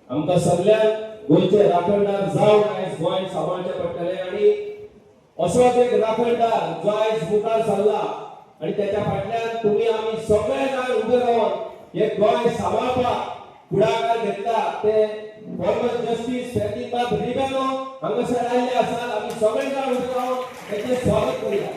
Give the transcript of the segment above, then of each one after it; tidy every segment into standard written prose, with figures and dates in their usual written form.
आमकां सगळ्यांक गोंयचे राखणदार जावन आयज गोंय सांबाळचें पडटलें आणि असोच एक राखणदार जो आयज मुखार सरला आणि त्याच्या फाटल्यान तुम्ही आमी सगळे जाण उबे रावन हे गोंय सांबाळपाक फुडाकार घेतला ते फॉर्मर जस्टिस फेर्डिनांड रिबेलो हांगासर आयिल्ले आसात. आमी सगळे जाण उबे रावन ताचें स्वागत करूया.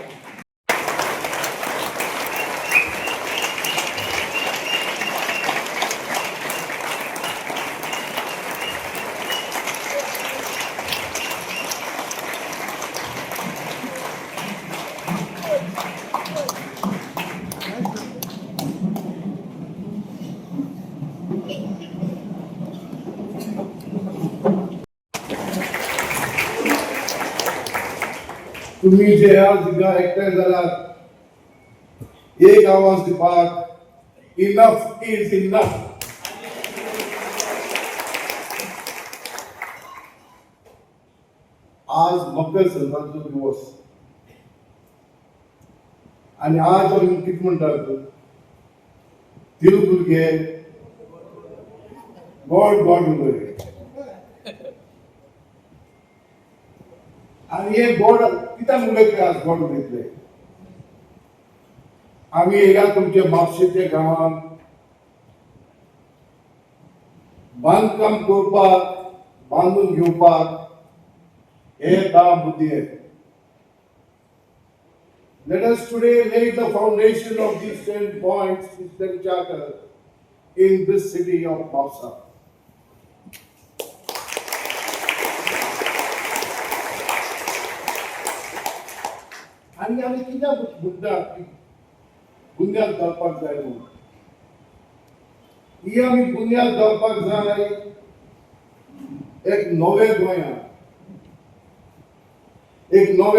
तुम्ही जे आज हिंगा एकठांय जाल्यात एक आवाज दिवपाक इनफ इज इनफ. आज मकर संक्रांतीचो दिवस आणि आज आमी कितें म्हणटात तिळ भुरगे गॉड गॉड उलय आणि हे गोड कित्याक उलयतले आज गोड उलयतले. आमी येयला तुमचे म्हापशेचे गांवांत बांदकाम करपाक बांदून घेवपाक हे 10 बुद्धी आहेत. Let us today lay the foundation of these 10 points, this 10 charter in this city of Bausa. आणि आमी कित्याक बुद्धाक बुन्याद घालपाक जाय म्हणून ही आमी बुन्याद घालपाक जाय एक नवे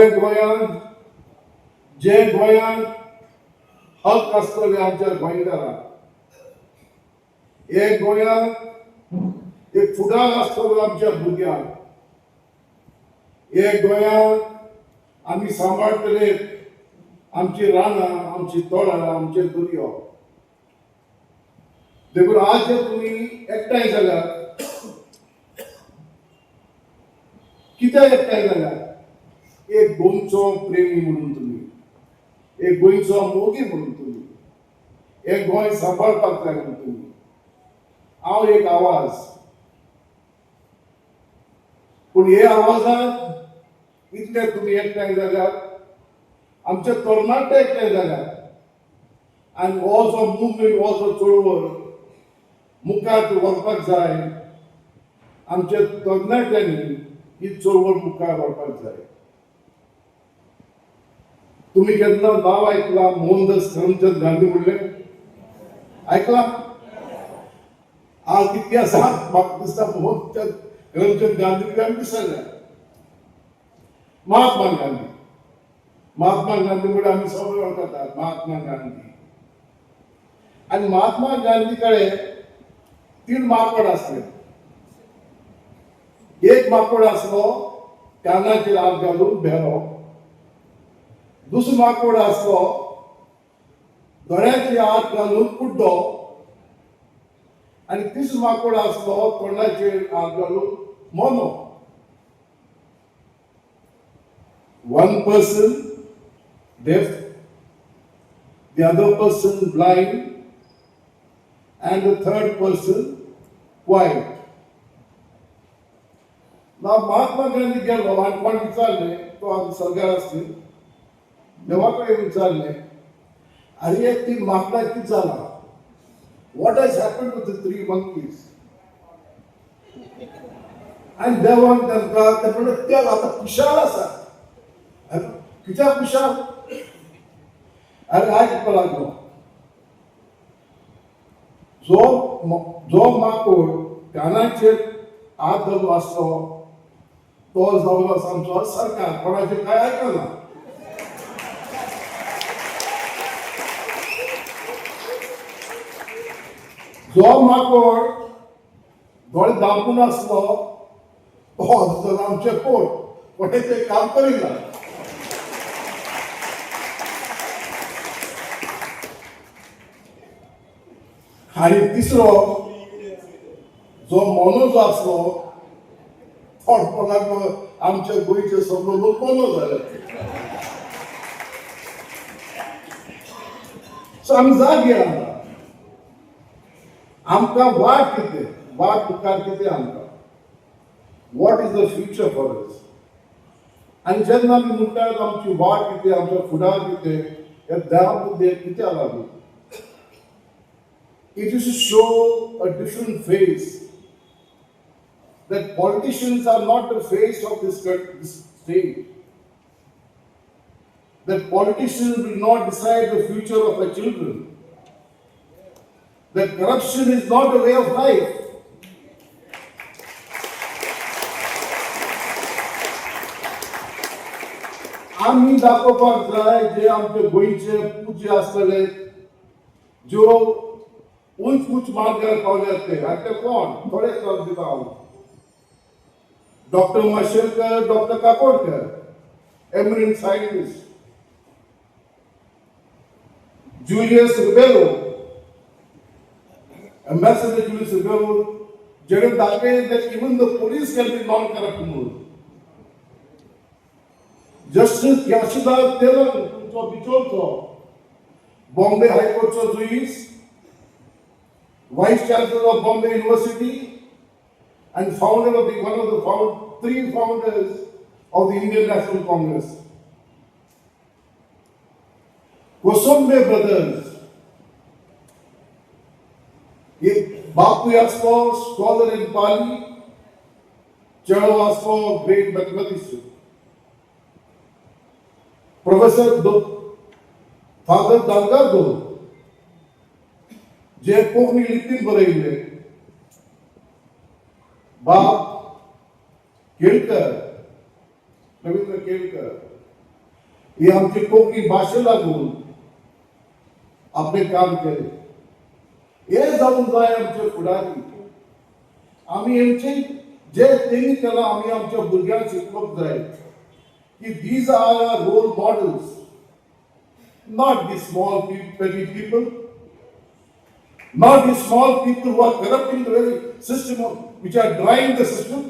गोंयांत जे गोंयांत हक आसतले आमच्या गोंयकारांक. हे गोंयांत एक फुडार आसतलो आमच्या भुरग्यांक. हे गोंयांत आमी सांबाळटले आमची रानां आमची तळां आमचे दर्यो. देखून आज जे तुमी एकठांय जाल्यात कित्याक एकठांय जाल्यात एक गोंयचो प्रेमी म्हणून तुमी एक गोंयचो मोगी म्हणून तुमी एक गोंय सांबाळपाक जाय म्हणून तुमी. हांव एक आवाज पूण हे आवाजांत इतले तुम्ही एकठांय जाल्यात आमचे तरणाटे एकठांय जाल्यात आनी हो जो मुवमेंट हो जो चळवळ मुखार व्हरपाक जाय आमच्या तरणाट्यांनी ही चळवळ मुखार व्हरपाक जाय. तुम्ही केन्ना नांव आयकलां मोहनदास करमचंद गांधी म्हणलें आयकलां. आज इतिहासांत म्हाका दिसता मोहनचंद करमचंद गांधी आमी विसरल्या. महात्मा गांधी म्हणून आम्ही सगळे वळखतात महात्मा गांधी. आणि महात्मा गांधी कडे 3 माकड आसले. एक माकड आसलो कानाचेर हात घालून भेरो. दुसरो माकड आसलो दोळ्याचेर हात घालून कुड्डो. आणि तिसरो माकड आसलो तोंडाचेर हात घालून mono. One person deaf, the other person blind, and the third person quiet. Now Mahatma Gandhi गेलो आणि कोण विचारले तो आज सरकार असतील देवाकडे विचारले अरे एक 3 माकडां कितें जाला. What has happened to the 3 monkeys? आणि देवान तांकां ते म्हणले ते आतां खुशाल आसा. कित्याक खुशाल अरे आयकपाक लागलो जो माकड कानाचेर हात घालून आसलो तो जावन आसा आमचो सरकार. कोणाचें कांय आयकना. जो माकड दोळे धांपून आसलो तो आमचे कोट कोणाचें काम करिना. आणि तिसरो जो मनोज आसलो तो लागलो आमच्या गोंयचे सगळे लोक मोनो जाले. सो आमी जाग घेयना. आमकां वाट कितें, वाट मुखार कितें आमकां, what is the future for us. आनी जेन्ना आमी म्हणटात आमची वाट कितें, आमचो फुडार कितें, हे देवा मुद्दे कित्याक लागून. It is to show a different face, that politicians are not the face of this state, that politicians will not decide the future of our children, that corruption is not a way of life. आम्ही दाखोवपाक जाय जे आमचे गोंयचे पूज्य आसतले, ज्यो उंच उंच मार्गार पावल्यात ते, आनी ते कोण थोडेच नांव दिता हांव. Doctor Mashelkar, doctor Kakodkar, eminent scientist, Julius Rebello, ambassador Julius Rebello, जेणे दाखयलें that even the police can be non-corrupt mode. Justice याशिदास तेलंग, तुमचो बिचोलचो, Bombay हायकोर्टचो जुईस, Vice Chancellor of Bombay University, and founder of one of the three founders of the Indian National Congress. Kosombe brothers, Bapu Yaspo, scholar in Pali, Chado Vasco, great mathematician. Professor Father Dalgardo, जे कोंकणी लिपीन बरयले, बाब केळकर, रवींद्र केळकर, हे आमची कोंकणी भाशे लागून आपले काम केले. हे जाऊन जाय आमचे फुडारी. आमी हेंचे जे तेणी केलां आमी आमच्या भुरग्यांक शिकोवप जाय की these are our role models, not the small petty people, not the small people who are corrupting the very system which are driving the system.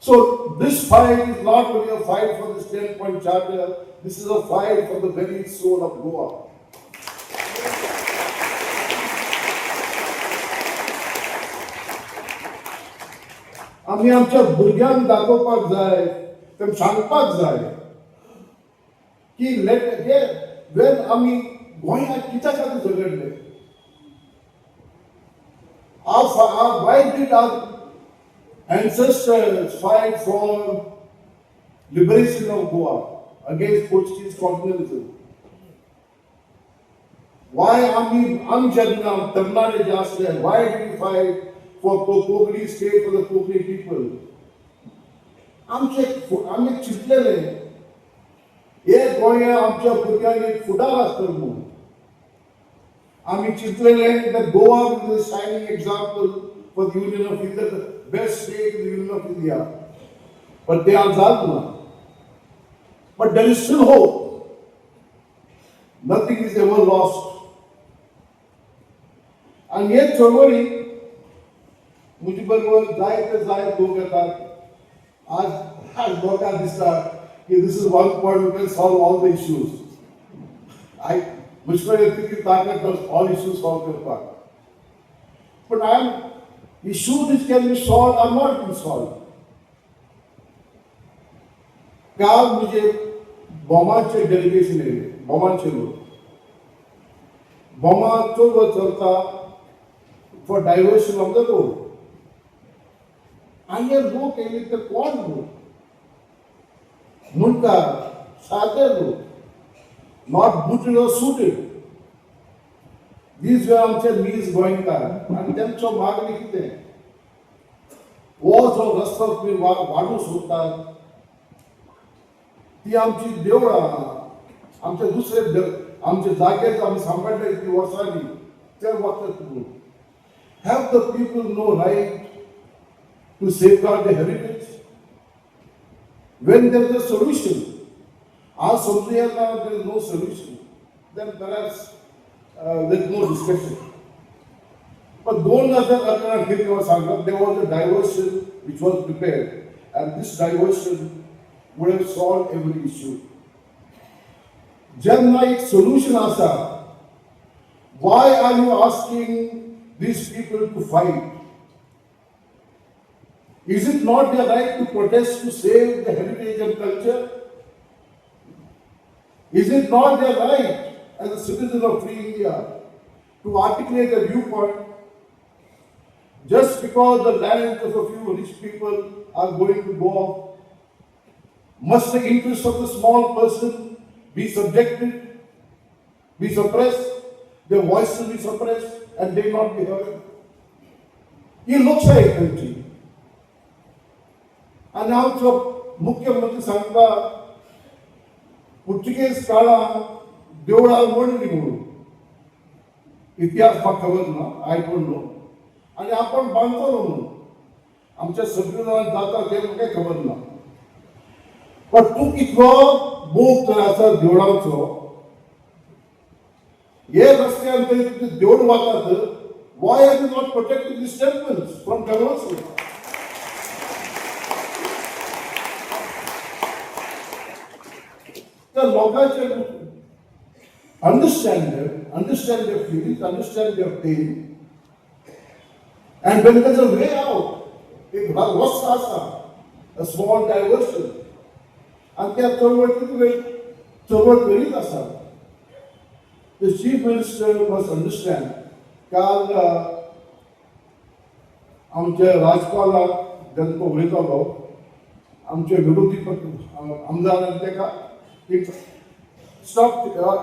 So this fight is not only a fight for this 10-point charter, this is a fight for the very soul of Goa. आम्ही आमच्या भुरग्यांक दाखोवपाक जाय, तेम सांगपाक जाय की Wien आमी गोंयांत कित्या खातीर झगडले. Why did our ancestors fight for liberation of Goa against Portuguese colonialism? Why आमी जेन्ना तरणाटे जे आसले, why did we fight for Konkani state, for the Konkani people? आमी चिंतलेले हे गोंया आमच्या भुरग्यांक एक फुडार आसतलो म्हणून. आमी चिंतलेले that Goa will be a shining example for the Union of India, the best state in the Union of India. But they are Zaltuna. But there is still hope. Nothing is ever lost. And yet, चळवळी मुझे बरोबर जाय लोक येतात. आज लोकांक दिसता कि this is one point we can solve all the issues. मुझे तितली ताकद all issues solve करपाक. But issues which can be solved are not being solved. काल मुझे बोमाचे डेलिगेशन येयले, बोमाचे लोक. बोमा चलवत चलता for diversion of the road. And here लोक येयले ते कोण लोक? मुनकार, सादे लोक, not booted or suited. These were आमचे नीज गोंयकार आनी तेंचो मागणी कितें? हो जो रस्तो तुमी वाडूंक सोदतात ती आमची देवळां, आमचे दुसरे आमचे जागे आमी सांबाळले इतली वर्सांनी ते वखद म्हणून. Have the people no right to safeguard the heritage? When there is a solution, our solution there is no solution, then perhaps there is no discussion. पण 2011 तेव्हा सांगतात there was a diversion which was prepared and this diversion would have solved every issue. जेन्ना एक solution आसा, why are you asking these people to fight? Is it not their right to protest to save the heritage and culture? Is it not their right as a citizen of free India to articulate a viewpoint? Just because the lands of a few rich people are going to go off, must the interests of the small person be subjected, be suppressed, their voices be suppressed, and they not be heard? ही लोकशाही खंयची? आनी आमचो मुख्यमंत्री सांगता Portuguese काळांत देवळां मोडली म्हणून. इतिहास म्हाका खबर ना, आय डोंट नो. आनी आपण बांदतलो म्हणून आमच्या संविधानात जाता ते म्हाका खबर ना. पण तूं कितलो मोग तर आसा देवळांचो, हे रस्त्यान ते देवळ वतात, why are you not protecting these temples from conversion? The लोकांचे understand their feelings, understand their pain, and when there's a way out, एक रस्ता आसा, a small diversion, and त्या चळवळ करीत आसा. The chief minister must understand. काल आमच्या राज्यपालाक जेन्ना तो उलयतालो, आमचे विरोधी पक्ष आमदारान तेका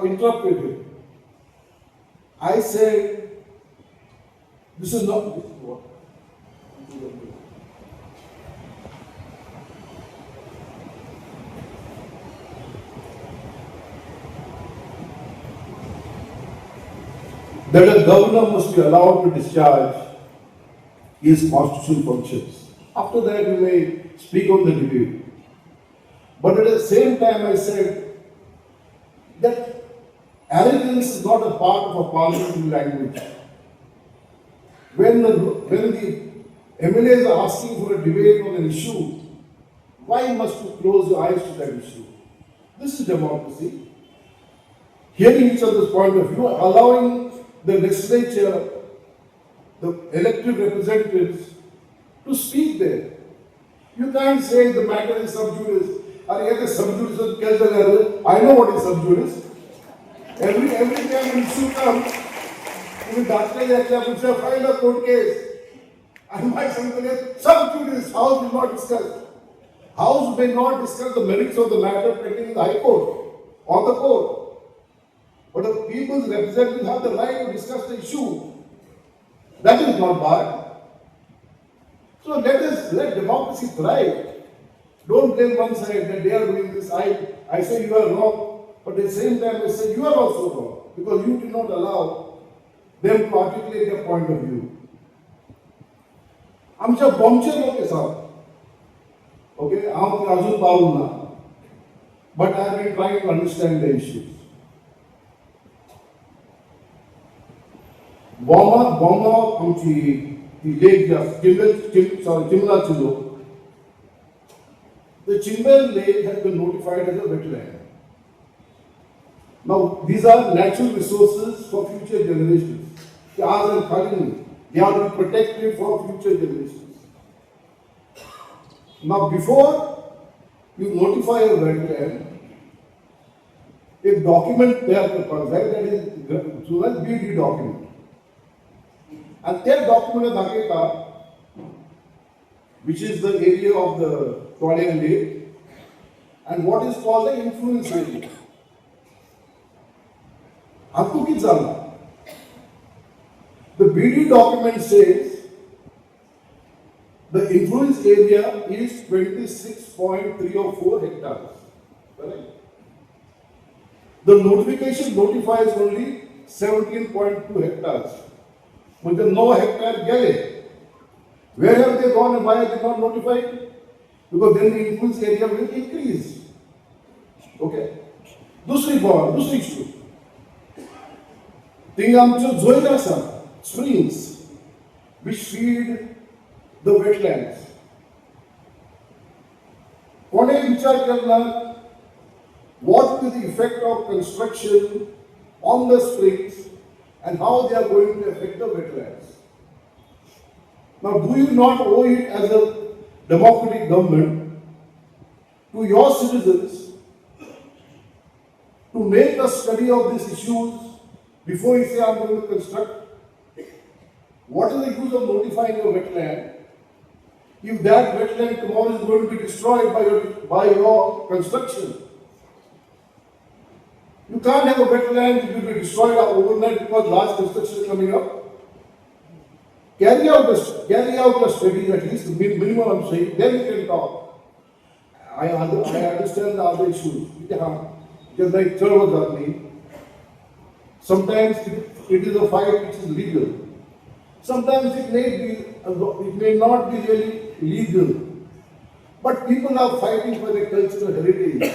interrupted him. I said, this is not what. That a governor must be allowed to discharge his constitutional functions. After that, you may speak on the debate. But at the same time, I said that arrogance is not a part of a parliamentary language. When the MLAs are asking for a debate on an issue, why must you close your eyes to that issue? This is democracy. Hearing each other's point of view, allowing the legislature, the elected representatives, to speak there. You can't say the matter is sub judice. I know what is sub judice. Every time an issue comes, you will file a court case. And my something is sub judice. House will not discuss. House may not discuss the merits of the matter pending in the High Court or the court. But the people's representatives have the right to discuss the issue. That is not bad. So let democracy thrive. Don't blame one side that they are doing this. I say you are wrong, but at the same time I say you are also wrong because you did not allow them to articulate their point of view. आमच्या बॉम्बचे लोक आसात. Okay, हांव अजून पावूं ना. But I have been trying to understand the issues. Bomba आमची ती लेक जी आसा चिमलाची लोक. The Chimbel Lake has been notified as a wetland. Now, these are natural resources for future generations. They are to be protected for future generations. Now, before you notify a wetland, a document there that is so that BD document. And that document is which is the area of the Toilet Lake and what is called the influence area. The BD document says the influence area is 26.304 hectares. Correct? The notification notifies only 17.2 hectares. But the no hectare gale. Where have they gone and why are they not notified? Because then the influence area will increase. Okay. दुसरी issue. Thing आमच्यो Johor आसा, springs. which feed the wetlands. कोणे विचार केला what will be the effect of construction on the springs and how they are going to affect the wetlands. Now, do you not owe it as a democratic government to your citizens to make a study of these issues before you say I'm going to construct? What is the use of notifying a wetland if that wetland tomorrow is going to be destroyed by your construction? You can't have a wetland which will be destroyed overnight because large construction is coming up. Carry out the studies at least, minimum I'm saying, then we can talk. I understand the other issues. Just like Charvadani, sometimes it is a fight which is legal. Sometimes it may not be really legal. But people are fighting for their cultural heritage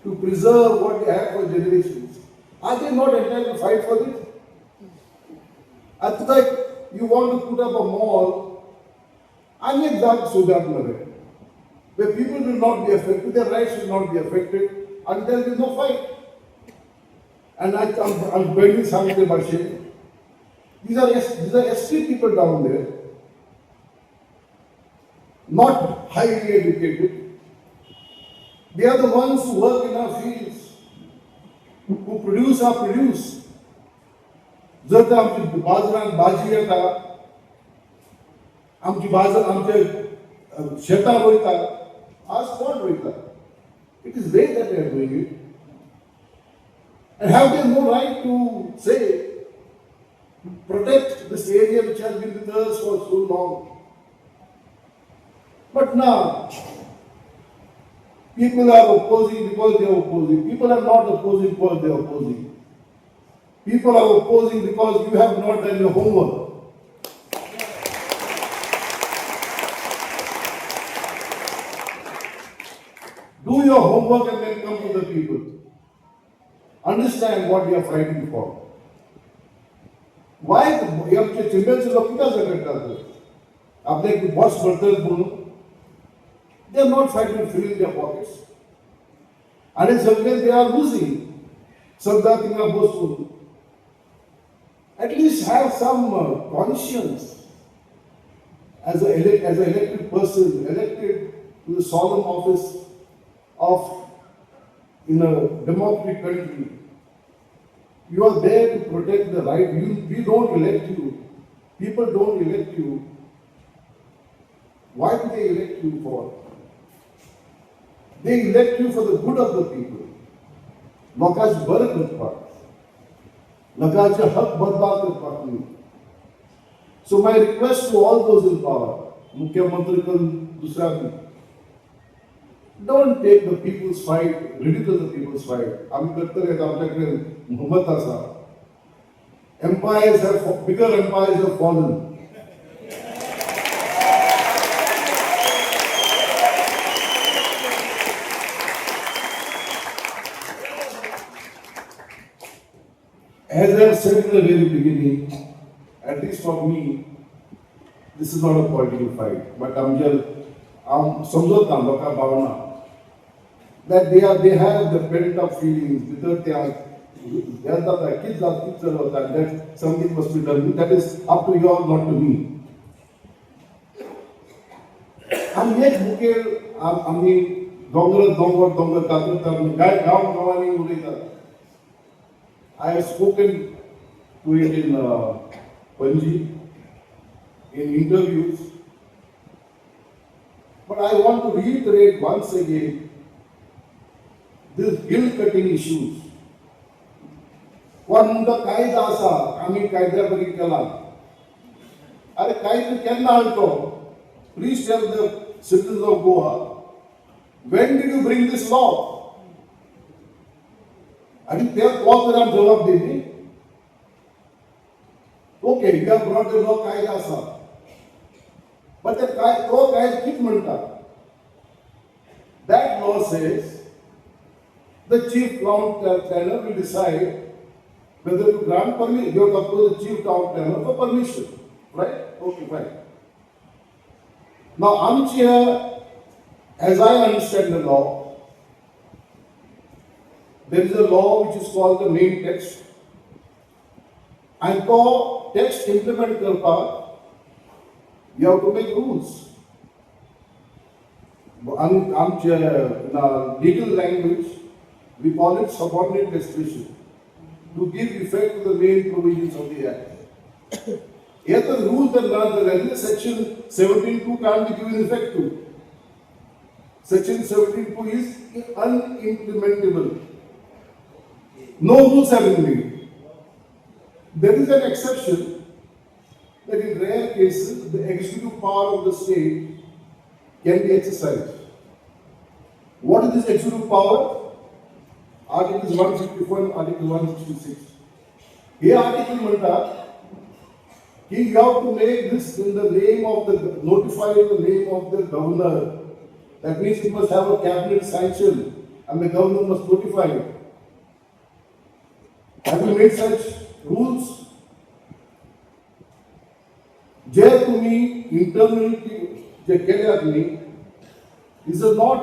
to preserve what they have for generations. Are they not entitled to fight for this? It's like you want to put up a mall, where people will not be affected, their rights will not be affected until there is no fight. And I'm bending something by saying, these are ST people down there, not highly educated. They are the ones who work in our fields, who produce our produce. जर तर आमची बाजारात भाजी येता, आमची बाजार आमच्या शेतां रोयता, आज कोण रोयता? It is they that they are doing it. And have they no right to say, protect this area which has been with us for so long? But now, people are opposing because they are opposing. People are not opposing because they are opposing. People are opposing because you have not done your homework. Do your homework and then come to the people. Understand what you are fighting for. Why आमचे चिल्ड्रनचे लोक किती करतात? आपले boss बद्दल बोलून they are not fighting to fill in their pockets. And sometimes they are losing. Samda tinga bossun. At least have some conscience as an elected person, elected to the solemn office of in a democratic country. You are there to protect the right. We don't elect you. People don't elect you. Why do they elect you for? They elect you for the good of the people. लोकांचे बरं करपाक, लोकांचे हक बदबाद करपाक न्ही. So my request to all those in power, मुख्यमंत्री करून दुसऱ्यांनी, don't take the people's fight, ridicule the people's fight. आम्ही करतले आमच्याकडे मोहब्बत आसा. Bigger empires have fallen. As I said in the very beginning, at least for me, this is not a political fight, but I'm समजवता लोकां भावना that they have the pent up feelings, भितर they are that kids that something must be done. That is up to you all, not to me. And yet, आम्ही डोंगर कातरतात, गांवांनी उलयतात. I have spoken to it in Panji, in interviews. But I want to reiterate once again, these hill-cutting issues. कोण म्हणटा कायदा आसा, आम्ही कायद्या बरी केला. अरे कायदो केन्ना हाडलो? Please tell the citizens of Goa, when did you bring this law? आणि त्या लॉ जबाब दिली. Okay, you have brought the law, कायदा आसा. But तो कायदा कित म्हणटा? That law says the chief town planner will decide whether to grant permission. You have to approach the chief town planner for permission, right? Okay, fine. Now, armchair, as I understand the law, there is a law which is called the main text. And for text implement karta, you have to make rules. Armchair, in our legal language, we call it subordinate legislation, to give effect to the main provisions of the Act. Yet the rules that run the regular section 17.2 can't be given effect to. Section 17.2 is unimplementable. No rules have been made. There is an exception that in rare cases the executive power of the state can be exercised. What is this executive power? Articles 151, Article 166. Here article म्हणतात you have to make this in the name of the, notify in the name of the governor. That means it must have a cabinet sanction and the governor must notify it. Have you made such rules? जे तुम्ही internally जे केले तुम्ही, this is not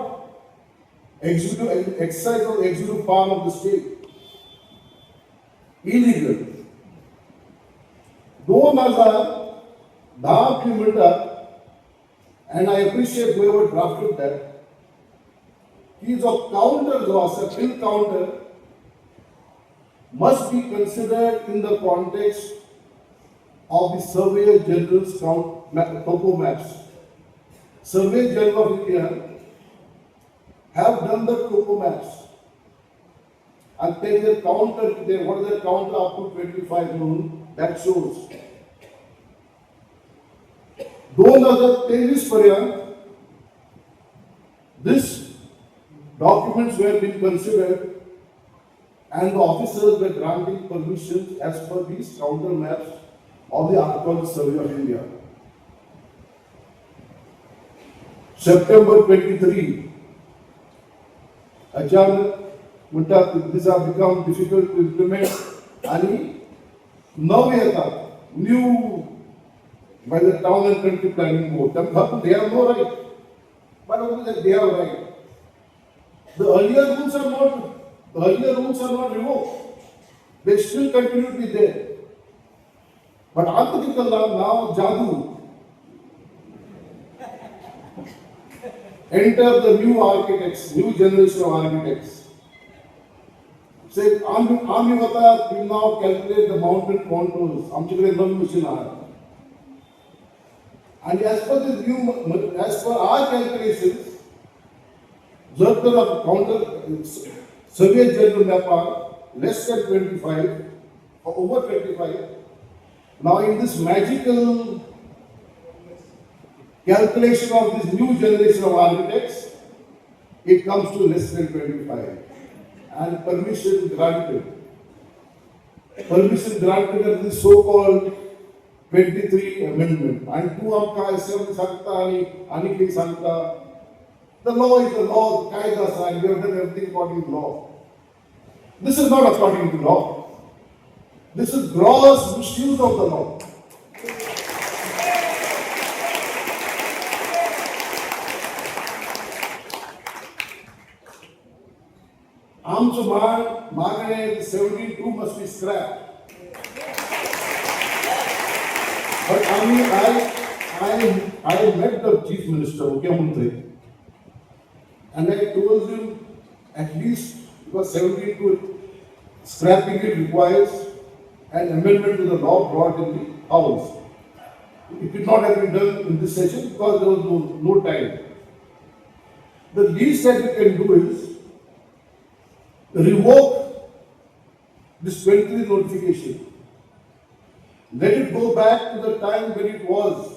executive exercise of the executive power of the state. Illegal. 2010 तुम्ही म्हणतात, and I appreciate whoever drafted that, की जो counter जो असा bill counter must be considered in the context of the Surveyor General's topo maps. Surveyor General of India have done the topo maps. And there is a counter, what is the counter up to 25 noon, that shows. 2023 पर्यंत, this documents were being considered and the officers were granting permissions as per these counter maps of the Articles Survey of India. September 23, अचानक म्हणतात these have become difficult to implement आणि नव येतात new by the town and country planning board. They have no right. But only that they have right. The earlier rules are not revoked. They still continue to be there. But article now Jadu enter the new architects, new generation of architects. Say, आम्ही होता we now calculate the mountain contours. आमच्याकडे नवीन machine आहे. And as per our calculations, जर तर counter Surveyor General map are less than 25 or over 25. Now in this magical calculation of this new generation of architects, it comes to less than 25. And permission granted. Permission granted under the so-called 23 amendment. And two amka assembly sakta ani ki sakta. The law is the law, kaida and we have done everything according to law. This is not according to law. This is gross misuse of the law. आमचं मागणे 72 must be scrapped. But I met the Chief Minister, Mukhyamantri, and I told him at least because 72 scrapping it requires an amendment to the law brought in the House. It did not have been done in this session because there was no time. The least that we can do is revoke this 23 notification. Let it go back to the time when it was.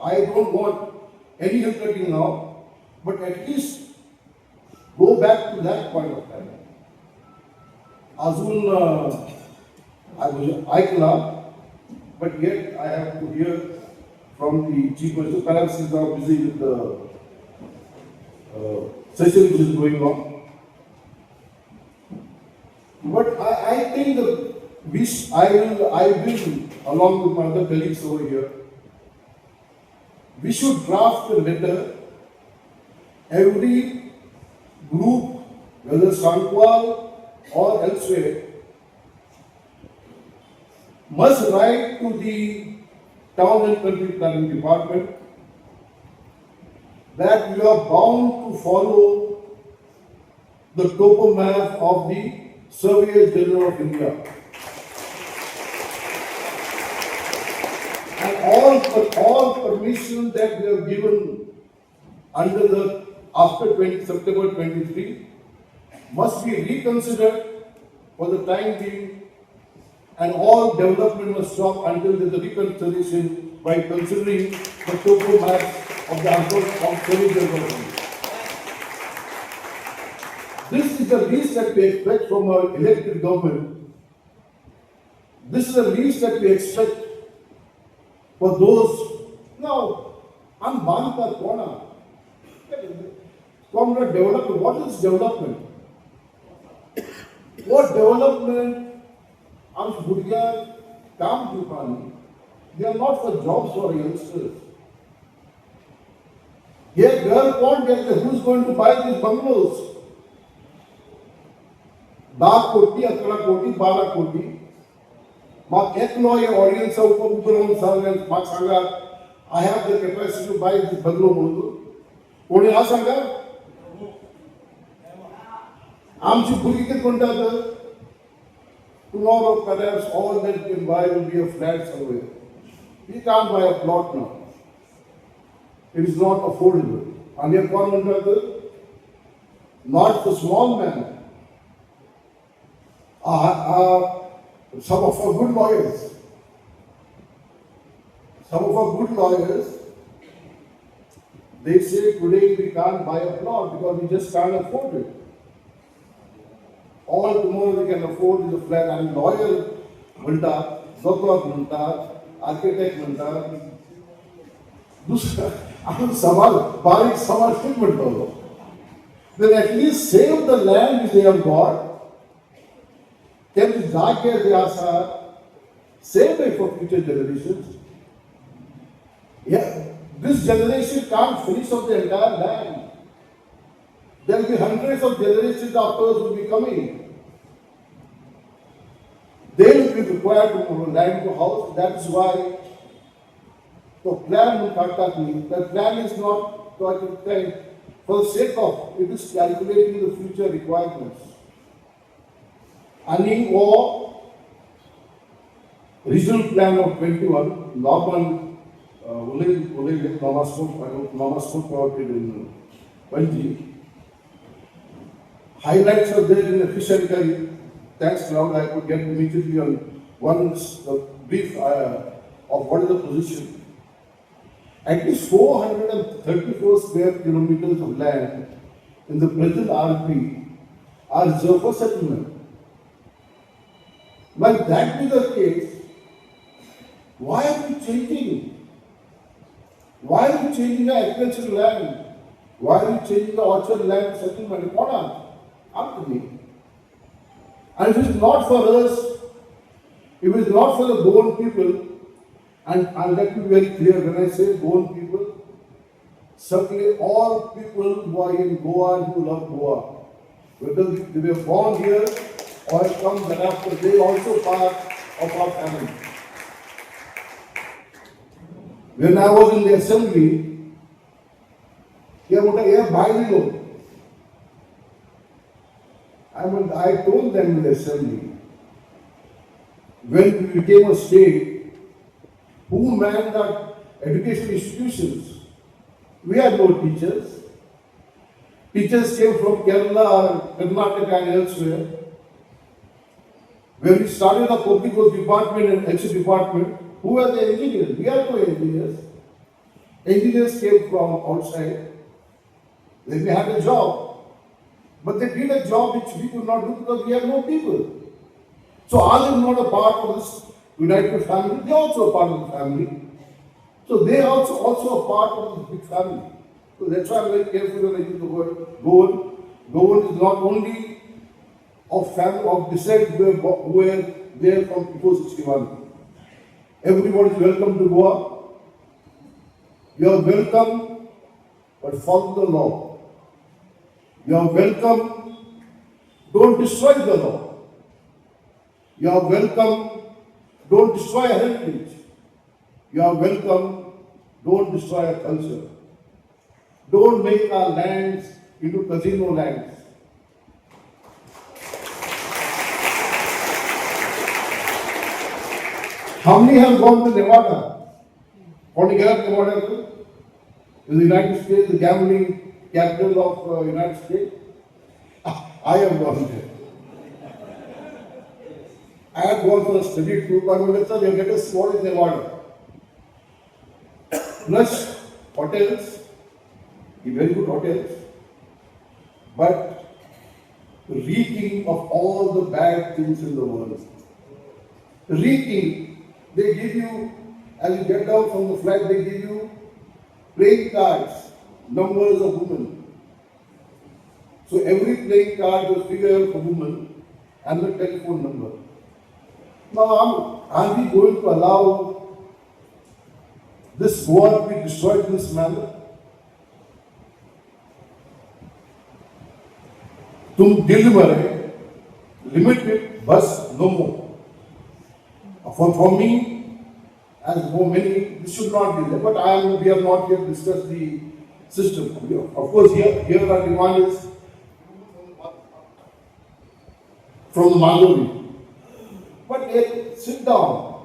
I don't want any haircutting now, but at least go back to that point of time. Azun Aikla, but yet I have to hear from the Chief Minister. Perhaps he is now busy with the session which is going on. But I think that I will, along with my other colleagues over here, we should draft a letter. Every group, whether Sankwal or elsewhere, must write to the Town and Country Planning Department that you are bound to follow the topo map of the Surveyor General of India. And all permission that we have given under the after September 23 must be reconsidered for the time being, and all development must stop until there is a reconciliation by considering the topo map of the Surveyor General of India. This is the least that we expect from our elected government. This is the least that we expect for those. Now, I'm Banka Kona. Comrade development. What is development? What development? I'm Budya, Kam Dupani. They are not for jobs for youngsters. Here, girl won't get there. Who's going to buy these bungalows? 10 कोटी, 11 कोटी, 12 कोटी. Mark Ekno, your audience of Kukuram Sargan, Mark Sanga, I have the capacity to buy this bungalow Mundu. Only Asanga? Amchi Purikit Kundata. Tomorrow, perhaps all that you can buy will be a flat somewhere. We can't buy a plot now. It is not affordable. And your comment, not for small man. Some of our good lawyers, they say today we can't buy a plot because we just can't afford it. All tomorrow we can afford is a flat. And lawyer, Munda, Zakot Munda, architect Munda, then at least save the land which they have got. Can we जाके दियासा save it for future generations? Yeah, this generation can't finish off the entire land. There will be hundreds of generations afterwards will be coming. They will be required to land to house. That is why the plan that plan is not for the sake of it is calculating the future requirements. Ani or regional plan of 21, Norman Namaskut about it in 20. Highlights are there in the fish and curry. Thanks, Lord, I could get immediately on one brief of what is the position. At least 434 square kilometers of land in the present RP are reserved for settlement. When that be the case, why are we changing? Why are we changing the agricultural land? Why are we changing the orchard land settlement? What on? Up to me. And if it is not for us, if it is not for the Goan people, and I'd like to be very clear when I say Goan people, certainly all people who are in Goa and who love Goa, whether they were born here or come thereafter, they also part of our family. When I was in the assembly, I told them in the assembly, when we became a state, who manned the education institutions? We had no teachers. Teachers came from Kerala, Karnataka and elsewhere. When we started the public works department and HE department, who were the engineers? We had no engineers. Engineers came from outside. They may have a job, but they did a job which we could not do because we had no people. So all is not a part of this united family. They are also a part of the family. So they are also a part of this big family. So that's why I'm very careful when I use the word Goan. Goan is not only of family of descent who were there from before 61. Everybody is welcome to Goa. You are welcome, but follow the law. You are welcome, don't destroy the law. You are welcome, don't destroy a heritage. You are welcome, don't destroy a culture. Don't make our lands into casino lands. How many have gone to Nevada? Want to get up Nevada? In the United States, the gambling capital of United States? I have gone there. I have gone for a study tour, but when I you get a spot in Nevada. Plus hotels, very good hotels, but reeking of all the bad things in the world. Reeking. They give you, as you get down from the flight, they give you playing cards, numbers of women. So every playing card is a figure of a woman and the telephone number. Now, are we going to allow this war to be destroyed in this manner? तुम दिल में रहे, limited, bus no more. For me, as for many, this should not be there. But we have not yet discussed the system. Of course, here our demand is from the Mandovi. But sit down,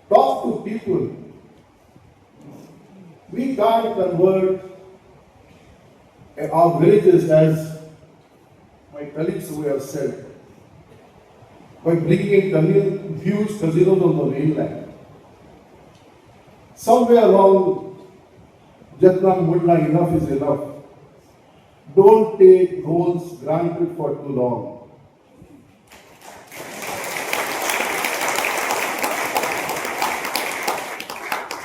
talk to people. We can't convert our villages, as my colleagues who have said, by bringing in huge casinos on the mainland. Somewhere along Jatnam Mudla, enough is enough. Don't take roles granted for too long.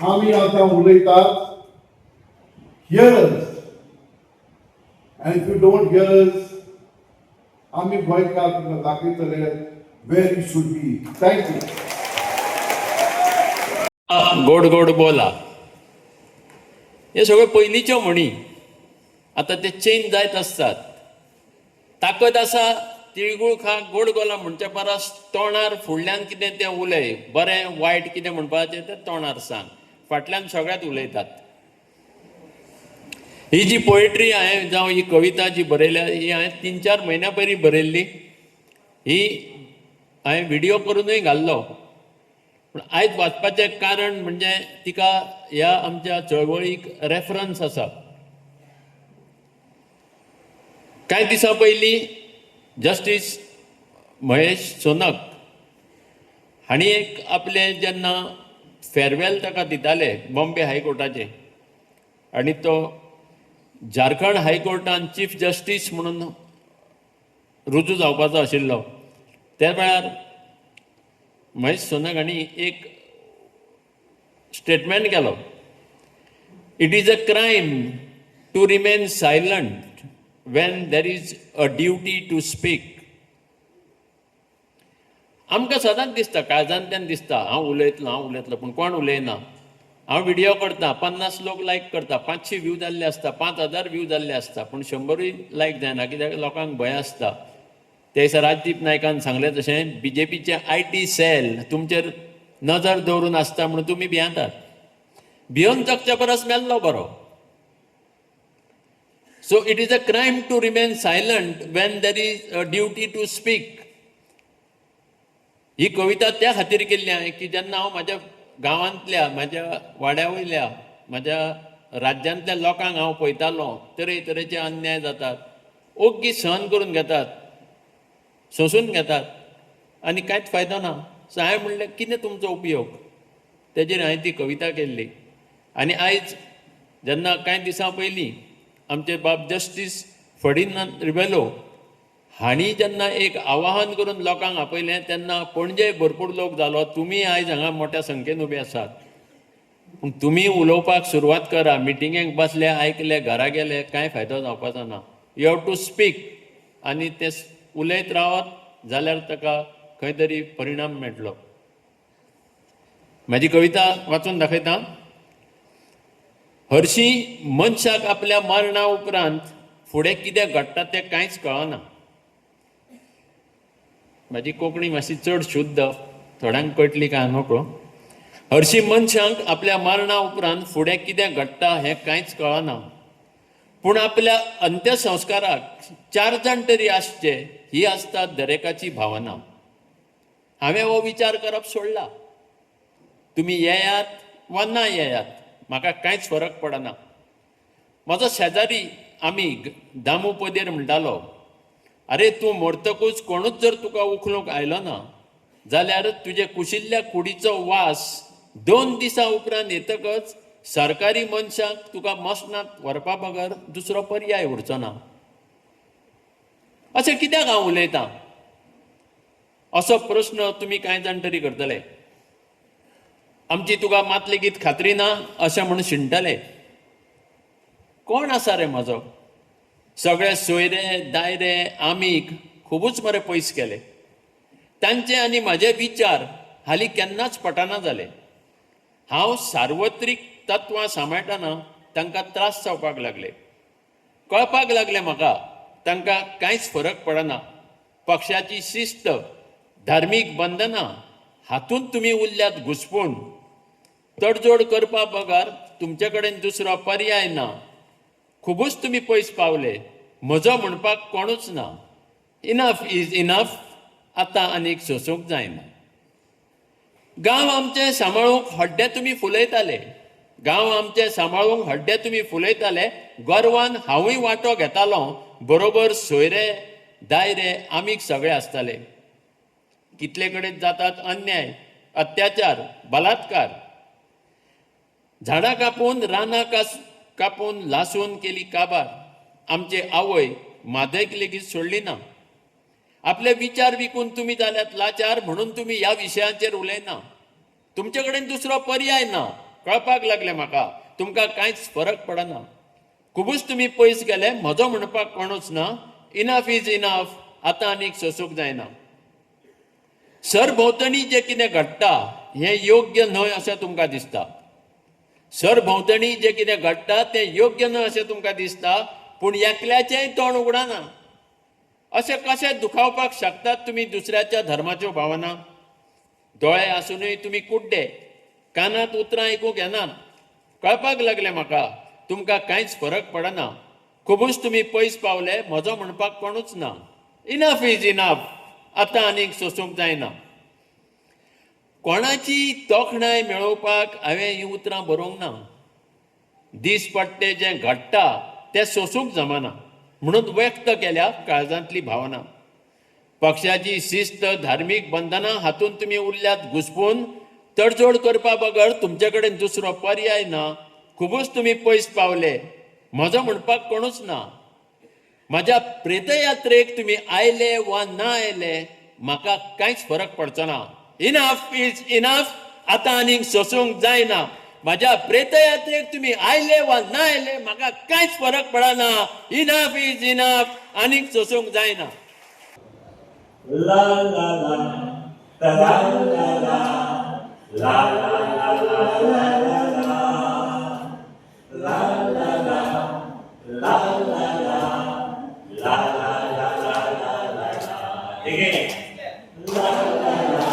Ami आता उलयतात, hear us. And if you don't hear us, आम्ही गोंयकार दाखयतले where you should be. Thank you. गोड गोड बोला, हे सगळे पयलींच्यो म्हणी. आतां ते चेंज जायत आसतात. ताकद आसा तिळगूळ खा, गोड गोला म्हणच्या परस तोंडार फुडल्यान कितें तें उलय, बरें वायट कितें म्हणपाचें तें तोंडार सांग. फाटल्यान सगळ्यात उलयतात. ही जी पोएट्री हांवें जावं ही कविता जी बरयल्या, ही हांवें 3-4 म्हयन्या पयलीं बरयल्ली. ही हांवें व्हिडियो करूनय घाल्लो. पूण आयज वाचपाचें कारण म्हणजे तिका ह्या आमच्या चळवळीक रेफरन्स आसा. कांय दिसा पयलीं जस्टीस महेश सोनक हांणी एक आपले जेन्ना फेरवेल ताका दिताले बॉम्बे हायकोर्टाचे, आनी तो झारखंड हायकोर्टान चीफ जस्टीस म्हणून रुजू जावपाचो आशिल्लो, त्या वेळार महेश सोनक हांणी एक स्टेटमेंट केलो. It is a crime to remain silent when there is a duty to speak. आमकां सदांच दिसता, काळजांतल्यान दिसता, हांव उलयतलो, पूण कोण उलयना. हांव व्हिडियो करता, 50 लोक लायक करता, 500 व्यू जाल्ले आसता, 5000 व्यू जाल्ले आसता, पूण 100य लायक जायना, कित्याक लोकांक भंय आसता. ते दिसा राजदीप नायकान सांगलें तशें, BJPचे IT सेल तुमचेर नजर दवरून आसता म्हणून तुमी भियेतात. भियोन जगच्या परस मेल्लो बरो. So it is a crime to remain silent when there is a duty to speak. ही कविता त्या खातीर केल्ली हांवें की जेन्ना हांव म्हाज्या गांवांतल्या, म्हाज्या वाड्या वयल्या, म्हाज्या राज्यांतल्या लोकांक हांव पळयतालो, तरेतरेचे अन्याय जातात, ओग्गी सहन करून घेतात, सोंसून घेतात, आनी कांयच फायदो ना. सो हांवें म्हणलें कितें तुमचो उपयोग. तेजेर हांवें ती कविता केल्ली. आनी आयज जेन्ना कांय दिसां पयलीं आमचे बाब जस्टीस फर्डिनांद रिबेलो हांणी जेन्ना एक आवाहन करून लोकांक आपयलें, तेन्ना पणजे भरपूर लोक जालो. तुमी आयज हांगा मोठ्या संख्येन उबे आसात, पूण तुमी उलोवपाक सुरवात करा. मिटिंगेक बसले, आयकले, घरा गेले, कांय फायदो जावपाचो ना. You have to speak. आनी ते उलयत रावत जाल्यार ताका खंय तरी परिणाम मेळटलो. म्हाजी कविता वाचून दाखयता. हरशीं मनशाक आपल्या मरणा उपरांत फुडें कितें घडटा तें कांयच कळना. म्हाजी कोंकणी मातशी चड शुद्ध, थोड्यांक कळटली काय नको. हरशीं मनशांक आपल्या मरणा उपरांत फुडें कितें घडटा हें कांयच कळना. पूण आपल्या अंत्यसंस्काराक 4 जाण तरी आसचे ही आसता दरेकाची भावना. हांवें हो विचार करप सोडला. तुमी येयात वा ना येयात म्हाका कांयच फरक पडना. म्हजो शेजारी आमी दामू पदेर म्हणटालो, आरे तूं मरतकूच कोणूच जर तुका उखलूंक आयलो ना जाल्यार तुजे कुशिल्ल्या कुडीचो वास 2 दिसां उपरांत येतकच सरकारी मनशाक तुका मसनात व्हरपा बगर दुसरो पर्याय उरचो ना. अशें कित्याक हांव उलयतां असो प्रश्न तुमी कांय जाण तरी करतले. आमची तुका मात लेगीत खात्री ना अशें म्हूण शिणटले. कोण आसा रे म्हजो? सगळे सोयरे दायरे आमीक खुबूच बरे पयस केले. तांचे आनी म्हाजे विचार हालीं केन्नाच पटना जाले. हांव सार्वत्रीक तत्वां सांबाळटना तांकां त्रास जावपाक लागले. कळपाक लागले म्हाका तांकां कांयच फरक पडना. पक्षाची शिस्त, धार्मीक बंधनां हातूंत तुमी उरल्यात घुस्पून. तडजोड करपा बगर तुमचे कडेन दुसरो पर्याय ना. खुबूच तुमी पयस पावले. म्हजो म्हणपाक कोणूच ना. Enough is enough. आतां आनीक सोंसूंक जायना. गांव आमचे सांबाळूंक हड्डे तुमी फुलयताले. गांव आमचे सांबाळूंक हड्डे तुमी फुलयताले. गर्वान हांवूय वांटो घेतालो. बरोबर सोयरे दायरे आमीक सगळे आसताले. कितले कडेन जातात अन्याय, अत्याचार, बलात्कार. झाडां कापून रानां कापून लासून केली काबार. आमचे आवय मादयक लेगीत सोडली ना. आपले विचार विकून तुमी जाल्यात लाचार म्हणून तुमी ह्या विशयांचेर उलयना. तुमचे कडेन दुसरो पर्याय ना. कळपाक लागले म्हाका तुमकां कांयच फरक पडना. खुबूच तुमी पयस गेले. म्हजो म्हणपाक कोणूच ना. Enough is enough. आतां आनीक सोंसूंक जायना. सरभोंवतणी जें कितें घडटा हें योग्य न्हय अशें तुमकां दिसता. सरभोंवतणी जें कितें घडटा तें योग्य न्हय अशें तुमकां दिसता. पूण एकल्याचेंय तोंड उगडना. अशें कशें दुखावपाक शकतात तुमी दुसऱ्याच्या धर्माच्यो भावना? दोळे आसुनूय तुमी कुड्डे, कानांत उतरां आयकूंक येनात. कळपाक लागलें म्हाका तुमकां कांयच फरक पडना. खुबूच तुमी पयस पावले. म्हजो म्हणपाक कोणूच ना. Enough is enough. आतां आनीक सोंसूंक जायना. कोणाची तोखणाय मेळोवपाक हांवें हीं उतरां बरोवंक ना. दीस पट्टे जें घडटा तें सोंसूंक जमना म्हणून व्यक्त केल्या काळजांतली भावना. पक्षाची शिस्त, धार्मीक बंधनां हातूंत तुमी उरल्यात घुस्पून. तडजोड करपा बगर तुमचे कडेन दुसरो पर्याय ना. खुबूच तुमी पयस पावले. म्हजो म्हणपाक कोणूच ना. म्हज्या प्रेतयात्रेक तुमी आयले वा ना आयले म्हाका कांयच फरक पडचो ना. Enough is enough. आतां आनीक सोंसूंक जायना. म्हज्या प्रेतयात्रेक तुमी आयले वा ना आयले म्हाका कांयच फरक पडना. Enough is enough. आनीक सोंसूंक जायना. La la la, la la la la, la la la la la la la, la la la, la la la, la la la la la la la. Again. La la la,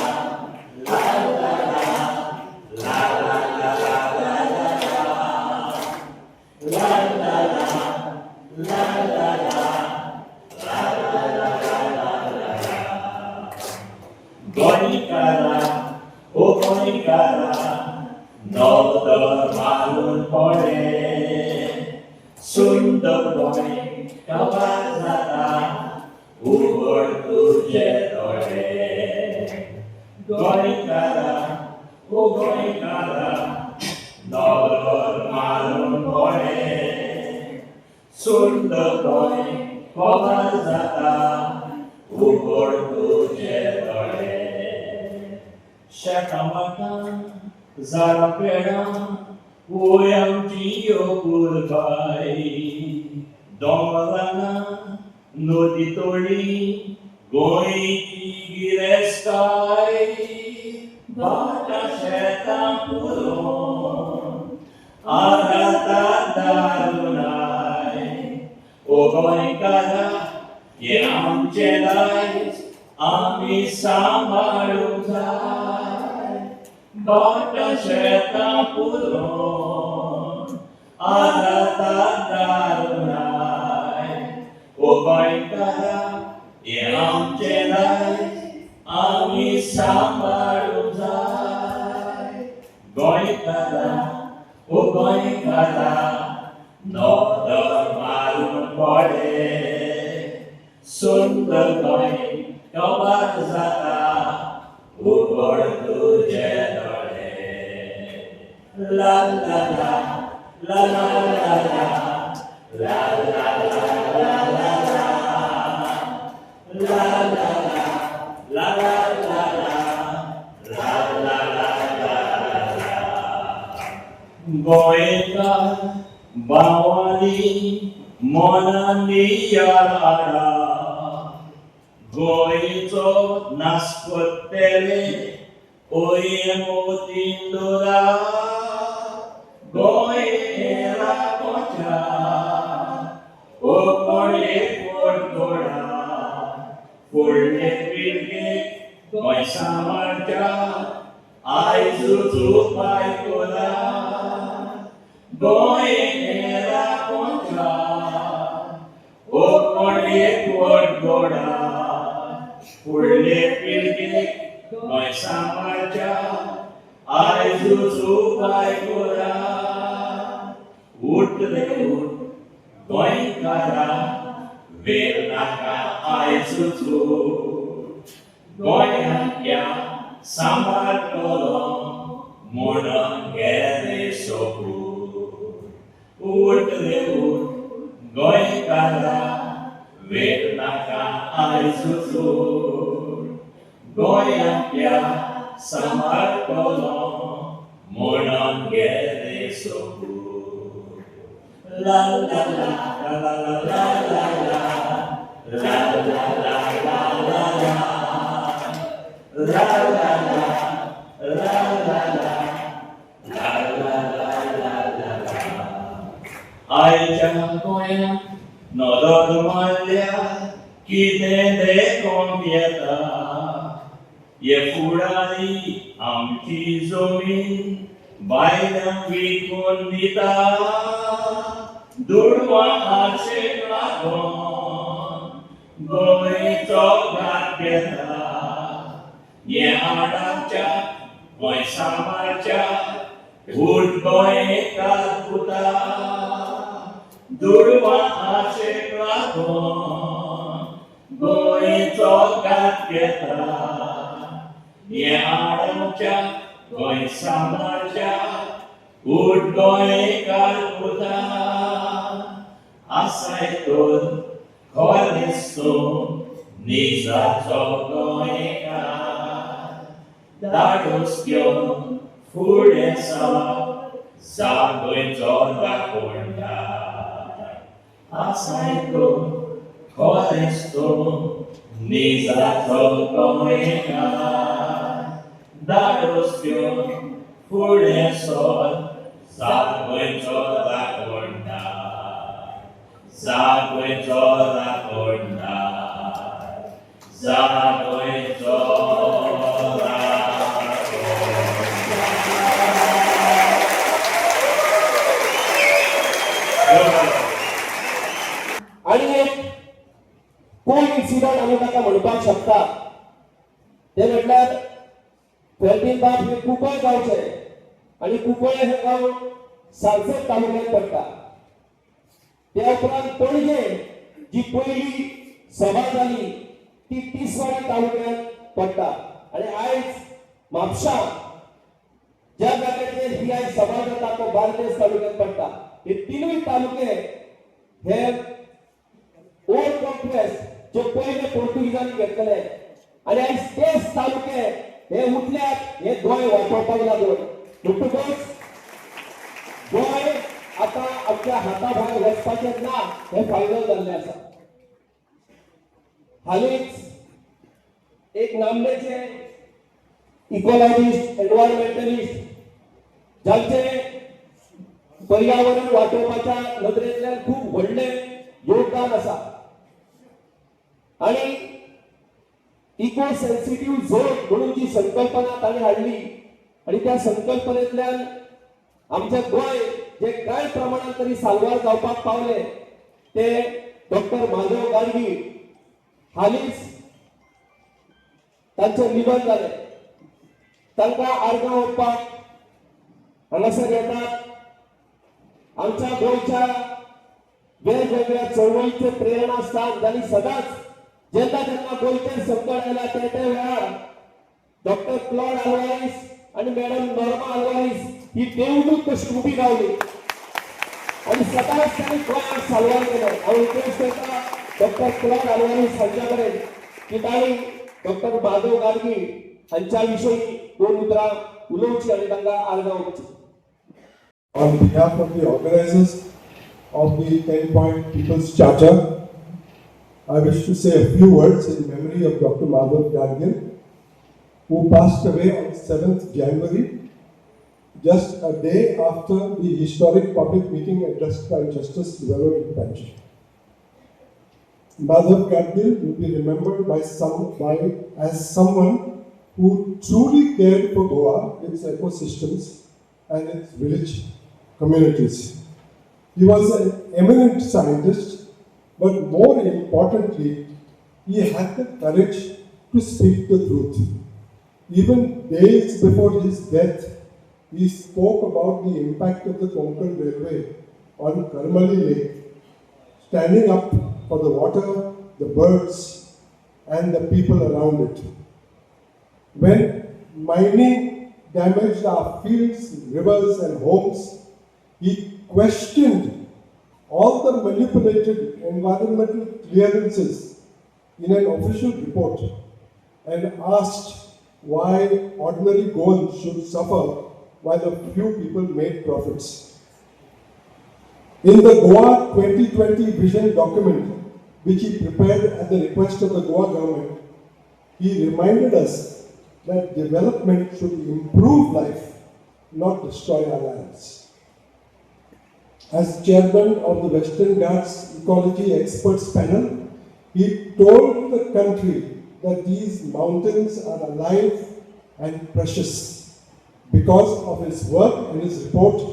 la la la, la la la la la la la, la la la, la la la. Gonikara, o Gonikara, nodor malun pode, sundor boy, kawazara, ubor tuje dore. Gonikara, o Gonikara, nodor malun pode, sundor boy, kawazara, ubor tuje dore. Shakamata, Zarapera, Oyamtiyo Kurbai, Domalana, Noditori, Goiti Gireskai, Bata Sheta Puro, Agata दारुनाय ओ गोंयकारा हे आमचे दायज आमी सांबाळूंक जाय बोट शेतां पुरोवन आदाता दारुनाय ओ गोंयकारा हे आमचे दायज आमी सांबाळूंक जाय गोंयकारा ओ गोंयकारा नोदर मारून पडे सुंदर गोंय कवर जाता उगड तुझे दोळे ला ला ला ला ला ला ला ला ला ला ला ला गोंयकार बावाली मोनांनी यारा गोंयचो नासपत्तेले ओये मोतींदुरा गोंयेरा कोच्या ओ कोणे कोडगोडा फुडले पिळगेक गोंय सांबाळच्या आयजूचो बायकोला गोंयेरा कोच्या ओ कोणे कोडगोडा फुडले पिळगेक गोंय सांबाळच्या आयजूचो बायकोला उठ रे उठ गोंयकारा वेळ नाका आयजूचो गोंयांत या सांबाळटलो म्हणून गेले सोपूर उठ रे उठ गोंयकारा वेळ नाका आयजूचो गोंयांत या सांबाळटलो म्हणून गेले सोपूर ला ला ला ला ला ला ला ला ला आयच्या गोंयांत नदर मारल्या कितें देखून येता ये फुडारी आमची जमीन बायलांक विकून दिता दुर्वाचे लागून गोंयचो घाट घेता ये आडाच्या गोंय सांबाळच्या उठ गोंयकार पुता दुर्वाचे लागून गोंयचो घाट घेता ये आडाच्या गोंय सांबाळच्या उठ गोंयकार पुता आसायतून खोरेस्तून निजाचो गोंयकार धाडोस घेवन फुडें जा गोंयचो दाखोवणदार आसायतून खोरेस्तून निजाचो गोंयकार धाडोस घेवन फुडें सर जा गोंयचो दाखोवणदार जा गोंयचो दाखोवणदार जा गोंयचो आणि एक कोण इन्सिडंट आमी ताका म्हणपाक शकता ते म्हटल्यार फेर्दिनबाग हे कुंकळ गांवचे आणि कुंकळ हे गांव सालसेत तालुक्यांत पडटा त्या उपरांत पणजे जी पयली सभा जाली ती तिसवाडी तालुक्यांत पडटा आणि आयज म्हापशा ज्या जाग्याचेर ही आयज सभा जाता तो बार्देस तालुक्यांत पडटा हे तिनूय तालुके हे ओल्ड कॉम्प्लेक्स जे पयले पोर्तुगीजांनी घेतले आणि आयज तेच तालुके हे उठल्यात हे गोंय वापरपाक लागून म्हणटकच गोंय आता आमच्या हाता भायर वचपाचें ना हे फायनल जाल्लें आसा हालींच एक नामनेचे इकोलॉजिस्ट एनवायरमेंटलिस्ट जांचे पर्यावरण वाचोवपाच्या नदरेंतल्यान खूप व्हडले योगदान आसा आणि इको सेन्सिटिव्ह झोन म्हणून जी संकल्पना ताणें हाडली आणि त्या संकल्पनेंतल्यान आमचे गोंय जे कांय प्रमाणात तरी साल्वार जावपाक पावले ते डॉक्टर माधव गाडगीळ हालींच तांचें निधन जालें. तांकां आर्गां ओंपपाक हांगासर येतात. आमच्या गोंयच्या वेगवेगळ्या चळवळीचे प्रेरणा स्थान जाली सदांच जेन्ना जेन्ना गोंयचेर संकट आयला ते वेळार डॉक्टर क्लॉड आल्वारीस आणि मॅडम नॉर्मा आल्वारीस ही देवदूत कशी उभी रावली आणि सदांच त्यांनी गोंयाक साल्वार केलें. हांव रिक्वेस्ट करता डॉक्टर क्लॉड आल्वारीस हांच्या कडेन की तांणी डॉक्टर माधव गाडगीळ हांच्या विशयी दोन उतरां उलोवची आनी तांकां आर्गां ओंपची. On behalf of the organizers of the 10-Point People's Charter, I wish to say a few words in memory of Dr. Madhav Gadgil, who passed away on 7th January, just a day after the historic public meeting addressed by Justice Veronica Panch. Madhav Gadgil will be remembered as someone who truly cared for Goa, its ecosystems, and its village communities. He was an eminent scientist, but more importantly, he had the courage to speak the truth. Even days before his death, he spoke about the impact of the Konkan Railway on Karmali Lake, standing up for the water, the birds, and the people around it. When mining damaged our fields, rivers, and homes, he questioned all the manipulated environmental clearances in an official report and asked why ordinary Goans should suffer while a few people made profits. In the Goa 2020 vision document, which he prepared at the request of the Goa government, he reminded us that development should improve life, not destroy our lives. As chairman of the Western Ghats Ecology Experts Panel, he told the country that these mountains are alive and precious. Because of his work and his report,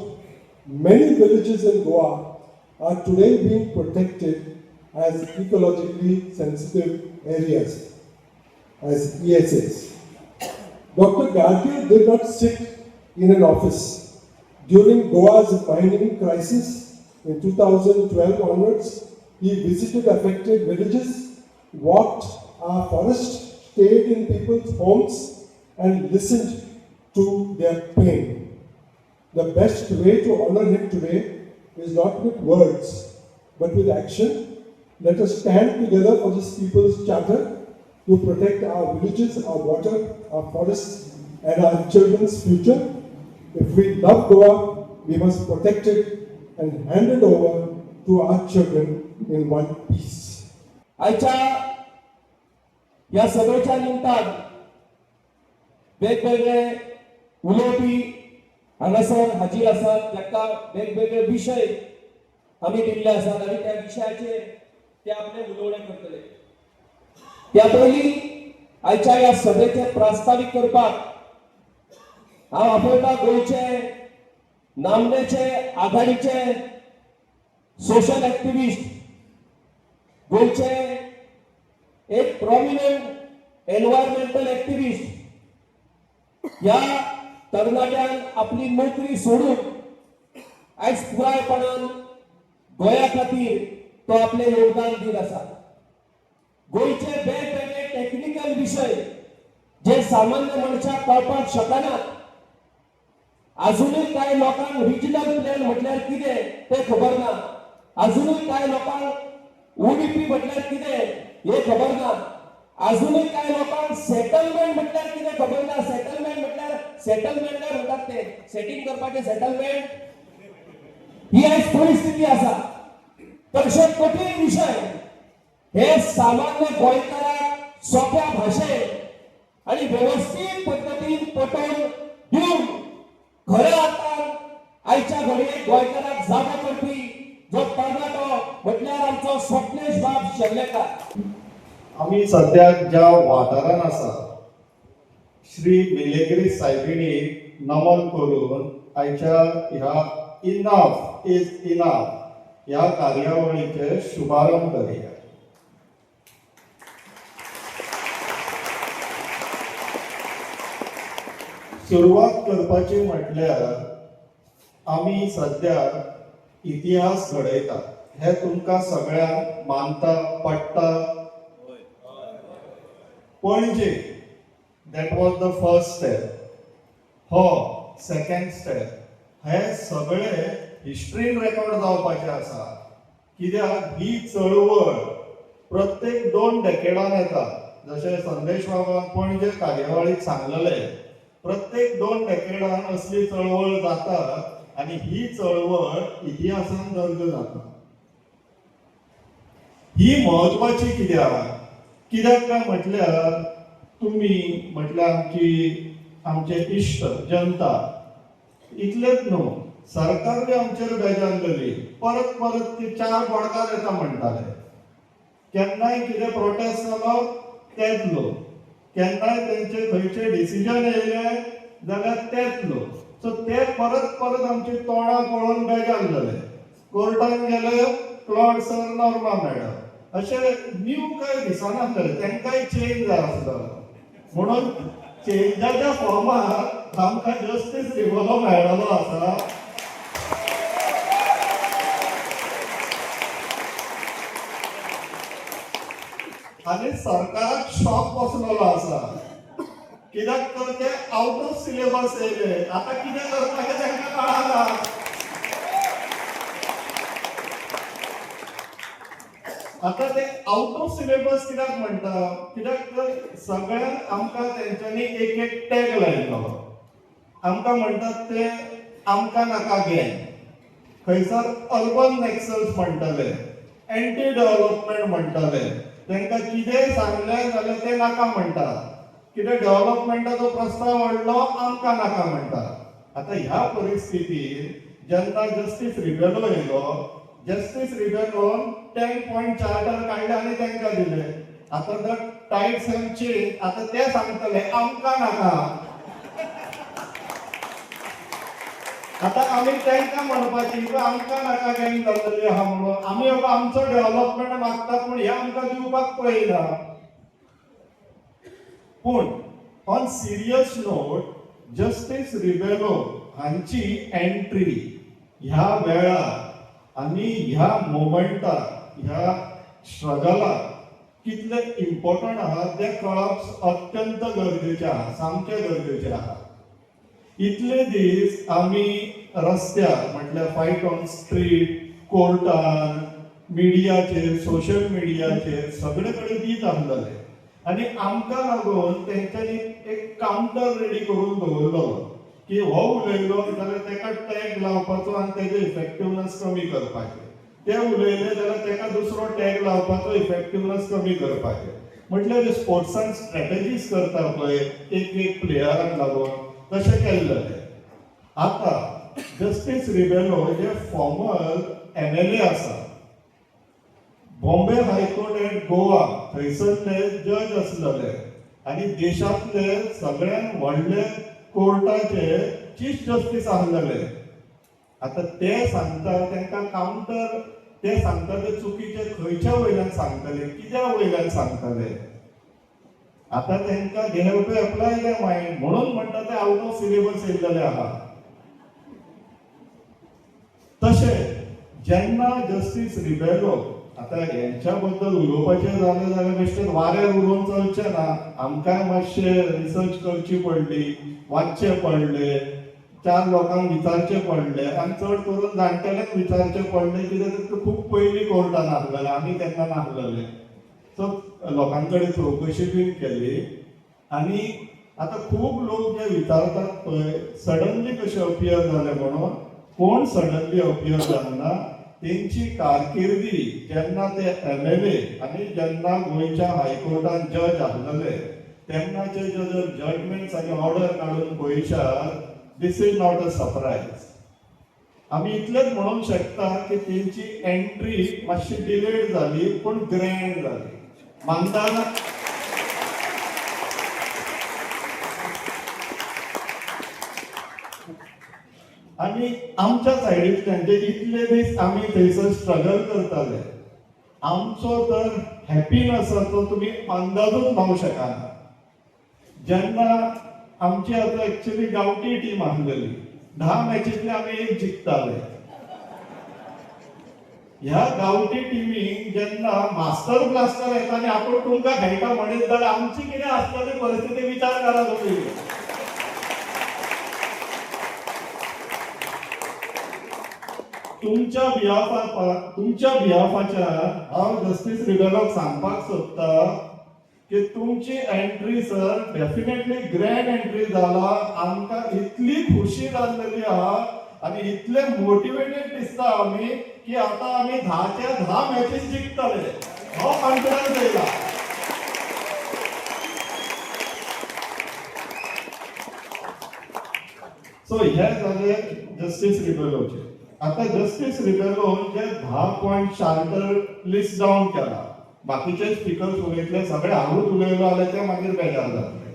many villages in Goa are today being protected as ecologically sensitive areas, as ESAs. Dr. Gadgil did not sit in an office. During Goa's mining crisis in 2012 onwards, he visited affected villages, walked our forest, stayed in people's homes, and listened to their pain. The best way to honor him today is not with words, but with action. Let us stand together for this People's Charter to protect our villages, our water, our forests, and our children's future. If we love Goa, we must protect it and hand it over to our children in one piece. आजच्या या सभेच्या निमतान वेगवेगळे उलोवपी हांगासर हाजीर आसात, जाका वेगवेगळे विशय आमी दिल्ले आसात आनी त्या विशयाचेर ते आपले उलोवणे करतले. त्या पयलीं आजच्या या सभेचे प्रास्ताविक करपाक हांव आपयता गोंयचे नामनेचे आघाडीचे सोशल ऍक्टिव्हिस्ट, गोंयचे एक प्रॉमिनंट एन्व्हायरमेंटल ऍक्टिव्हिस्ट, ह्या तरणाट्यान आपली नोकरी सोडून आयज पुरायपणान गोंया खातीर तो आपले योगदान दीत आसा. गोंयचे वेगवेगळे टेक्निकल विशय जे सामान्य मनशाक कळपाक शकनात, अजूनही काय लोकांक रिजनल प्लॅन म्हटल्यार कितें ते खबर ना. अजूनही काय लोकांक ओडीपी म्हटल्यार कितें हे खबर ना. अजूनही काय लोकांक सेटलमेंट म्हटल्यार कितें खबर ना. सेटलमेंट म्हटल्यार सेटलमेंट काय म्हणटात ते सेटिंग करपाचे सेटलमेंट, ही आयज परिस्थिती आसा. तशे कठीण विशय हे सामान्य गोंयकाराक सोप्या भाशेन आणि व्यवस्थित पद्धतीन पटोवन दिवन खऱ्या अर्थान आयच्या घडये गोंयकारांक जागो करपी जो तरणाटो म्हटल्यार आमचो स्वप्नेश बाब शेल्लेकार. आम्ही सद्याक ज्या वाठारान आसा श्री मिलेग्री सायबिणीक नमन करून आयच्या ह्या इनफ इज इनफ ह्या कार्यावळीचे शुभारंभ करूया. सुरवात करपाची म्हटल्यार आमी सद्याक इतिहास घडयतात. हे तुमकां सगळ्यांक मानता पडटा. पणजे that was the first step. हो सेकंड स्टेप. हे सगळे हिस्ट्रीन रेकॉर्ड जावपाचे आसा. कित्याक ही चळवळ प्रत्येक 2 डेकेडान येता. जशें संदेश बाबान पणजे कार्यावळीक सांगलेले, प्रत्येक 2 डेकेडान असली चळवळ जाता आणि ही चळवळ इतिहासान दर्ज जाता. ही महत्वाची कित्याक काय म्हटल्यार तुम्ही म्हटल्यार आमचे इश्ट जनता इतलेच न्हू, सरकार बी आमचेर बेजारलेली. परत परत ती 4 बडकार येता म्हणटाले. केन्नाय कितें प्रोटेस्ट जालो तेच लोक, केन्नाय तेंचे खंयचे डिसिजन येयले जाल्यार तेच लोक. सो ते परत परत आमची तोंडां पळोवन बेजारलेले. कोर्टान गेले क्लॉड सर, नॉर्मा मॅडम, अशें न्यू कांय दिसनासलें. तेंकाय चेंज जाय आसलो म्हणून चेंजाच्या फॉर्मार आमकां जस्टीस रिवलो मेळ्ळलो आसा. आनी सरकाराक शॉक बसलेलो आसा. कित्याक तर ते आउट ऑफ सिलेबस येयले. आतां कितें करपाचें तेंकां कळना. आता ते आउट ऑफ सिलेबस कित्याक म्हणटा, कित्याक तर सगळ्यांक आमकां तेंच्यांनी एक टॅग लायलो. आमकां म्हणटात ते आमकां नाका गँग. खंयसर अर्बन नॅक्सल्स म्हणटाले, एंटी डेव्हलपमेंट म्हणटाले. तांकां कितेंय सांगलें जाल्यार ते नाका म्हणटात. कितें डेव्हलपमेंटाचो प्रस्ताव हाडलो आमकां नाका म्हणटात. आतां ह्या परिस्थितीत जेन्ना जस्टीस रिबेलो येयलो, जस्टीस रिबेलोन 10 पॉइंट चार्टर काडले आनी तांकां दिले. आतां द टायड्स हॅव चेंज. आतां ते सांगतले आमकां नाका. आतां आमी तांकां म्हणपाची आमकां नाका गँग जाल्लेली आहा म्हणून. आमी बाबा आमचो डेव्हलपमेंट मागता पूण हे आमकां दिवपाक पळयना. पूण on serious note, justice Rebello हांची एंट्री ह्या वेळार आनी ह्या मोमेंटाक, ह्या स्ट्रगलाक कितलें इम्पॉर्टंट आहा तें कळप अत्यंत गरजेचें आहा, सामकें गरजेचें आहा. इतले दीस आमी रस्त्यार म्हटल्यार फायट ऑन स्ट्रीट, कोर्टान, मिडियाचेर, सोशल मिडियाचेर सगळे कडेन दीत आसलेले. आनी आमकां लागून तेंच्यांनी एक कावंटर रेडी करून दवरलो की हो उलयलो जाल्यार तेका टॅग लावपाचो आनी तेजो इफेक्टिवनेस कमी करपाचें. ते उलयले जाल्यार तेका दुसरो टॅग लावपाचो, इफेक्टिवनेस कमी करपाचें. म्हटल्यार स्पोर्ट्सान स्ट्रॅटेजीज करता पळय एक प्लेयराक लागून, तशें केल्लें. आतां जस्टीस रिबेलो जे फॉर्मर MLA आसा, बॉम्बे हायकोर्ट एट गोवा थंयसरले जज आसलेले आनी देशांतले सगळ्यात व्हडले कोर्टाचे चीफ जस्टीस आसलेले. आतां ते सांगता तांकां कावंटर, ते सांगता ते चुकीचे खंयच्या वयल्यान सांगतले, कित्या वयल्यान सांगतले. आतां तांकां they have to apply their mind म्हणून म्हणटा ते आउट ऑफ सिलेबस येयल्लेले आहा. तशें जेन्ना जस्टीस रिबेलो, आतां हेंच्या बद्दल उलोवपाचें जालें जाल्यार बेश्टें वाऱ्यार उडोवन चलचें ना. आमकांय मातशें रिसर्च करची पडली, वाचचें पडलें, 4 लोकांक विचारचें पडलें आनी चड करून जाणटेल्यांक विचारचें पडलें. कित्याक खूब पयलीं कोर्टान आसलेलें, आमी तेन्ना नासलेले. सो लोकां कडेन चवकशी बीन केली. आनी आतां खूब लोक जे विचारतात पळय सडनली कशें अपियर जालें म्हणून, कोण सडनली अपियर जावना. तेंची कारकिर्दी जेन्ना ते MLA आनी जेन्ना गोंयच्या हायकोर्टान जज आसलेले तेन्नाचे जर जजमेंट्स आनी ऑर्डर काडून पळयशात, दिस इज नॉट अ सरप्रायज. आमी इतलेंच म्हणूंक शकता की तेंची एंट्री मातशी डिलेड जाली पूण ग्रँड जाली. मानता ना? आनी आमच्या सायडींतल्यान जे इतले दीस आमी थंयसर स्ट्रगल करताले, आमचो तर हॅपीनसाचो तुमी अंदाजूच लावंक शकना. जेन्ना आमची आतां एक्चुअली गांवठी टीम आसलेली, 10 मॅचींतले आमी एक जिखताले. ह्या गांवठी टिमीक जेन्ना मास्टर ब्लास्टर येता आनी आपूण तुमकां खेळटा म्हणीत जाल्यार आमची कितें आसतली परिस्थिती विचार करा तुमी. तुमच्या बिहाफाच्या हांव जस्टीस रिबेलोक सांगपाक सोदता की तुमची entry sir definitely grand entry जाला. आमकां इतली खुशी जाल्लेली आहा आनी इतले मोटिवेटेड दिसता आमी की आतां आमी 10च्या 10 मॅचीस जिखतले हो कॉन्फिडन्स येयला. सो हे जाले जस्टीस रिबेलोचे. आता जस्टीस रिबेलो जे 10 पॉइंट चार्टर लिस्ट डावन केला, बाकीचे स्पीकर्स उलयतले सगळे हांवूच उलयलो जाल्यार ते मागीर बेजार जातले.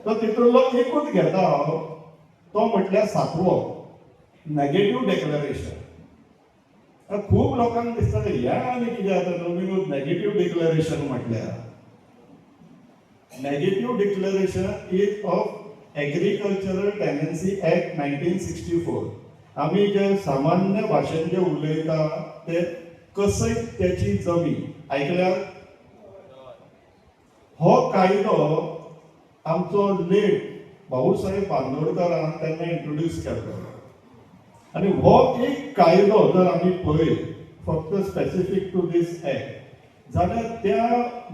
तो तितूंतलो एकूच घेता हांव, तो म्हटल्यार 7वो नेगेटिव्ह डिक्लेरेशन. खूब लोकांक दिसता ह्या आनी कितें आतां नवीनूच नेगेटिव्ह डिक्लेरेशन म्हटल्यार. Negative declaration is of agricultural tenancy act 1964. आमी जे सामान्य भाशेन जे उलयता ते कसयत्याची जमीन आयकल्यार. हो कायदो आमचो लेट भाऊसाहेब बांदोडकरान तेन्ना इंट्रोड्यूस केल्लो. आनी हो एक कायदो जर आमी पळयत फक्त स्पेसिफीक टू दीस एक्ट जाल्यार त्या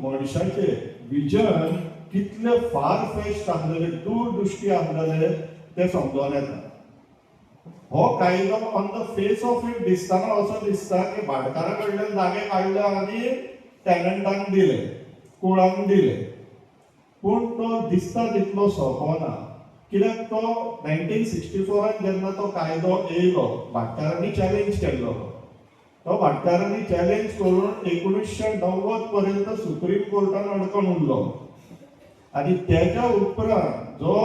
मनशाचे विजन कितले फार फेस्ट आसलेले, दूरदृश्टी आसलेले ते समजून येता. हो कायदो on the face of it दिसताना असो दिसता की भाटकारा कडल्यान जागे काडले आनी टॅनंटांक दिले, कुळांक दिले. पूण तो दिसता तितलो सोंपो ना. कित्याक तो 1964 जेन्ना तो कायदो येयलो भाटकारांनी चॅलेंज केल्लो. तो भाटकारांनी चॅलेंज करून 1990 पर्यंत सुप्रीम कोर्टान अडकून उरलो. आनी तेच्या उपरांत जो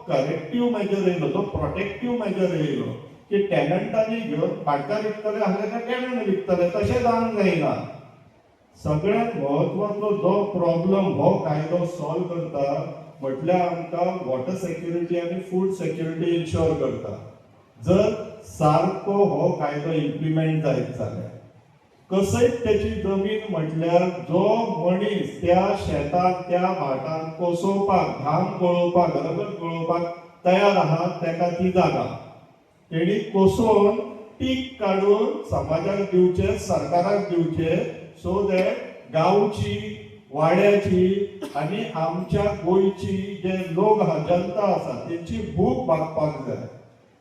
करेक्टिव्ह मेजर येयलो, जो प्रोटेक्टिव्ह मेजर येयलो की टॅनंटांनी घेवन भाटकार विकतले आसले काय टॅनंट विकतले, तशें जावंक जायना. सगळ्यांत म्हत्वाचो जो प्रॉब्लम हो कायदो सॉल्व करता म्हटल्यार आमकां वॉटर सेक्युरिटी आनी फूड सेक्युरिटी इन्शोर करता. जर सारको हो कायदो इम्प्लिमेंट जायत जाल्यार कसयत त्याची जमीन म्हटल्यार जो मनीस त्या शेतांत त्या भाटांत कोसोवपाक, घाम गळोवपाक, गरगट गळोवपाक तयार आहा तेका ती जागा तेणी कोसोवन पीक काडून समाजाक दिवचे, सरकाराक दिवचे, सो दॅट गांवची, वाड्याची आनी आमच्या गोंयची जे लोक आहा, जनता आसा तेंची भूक भागपाक जाय.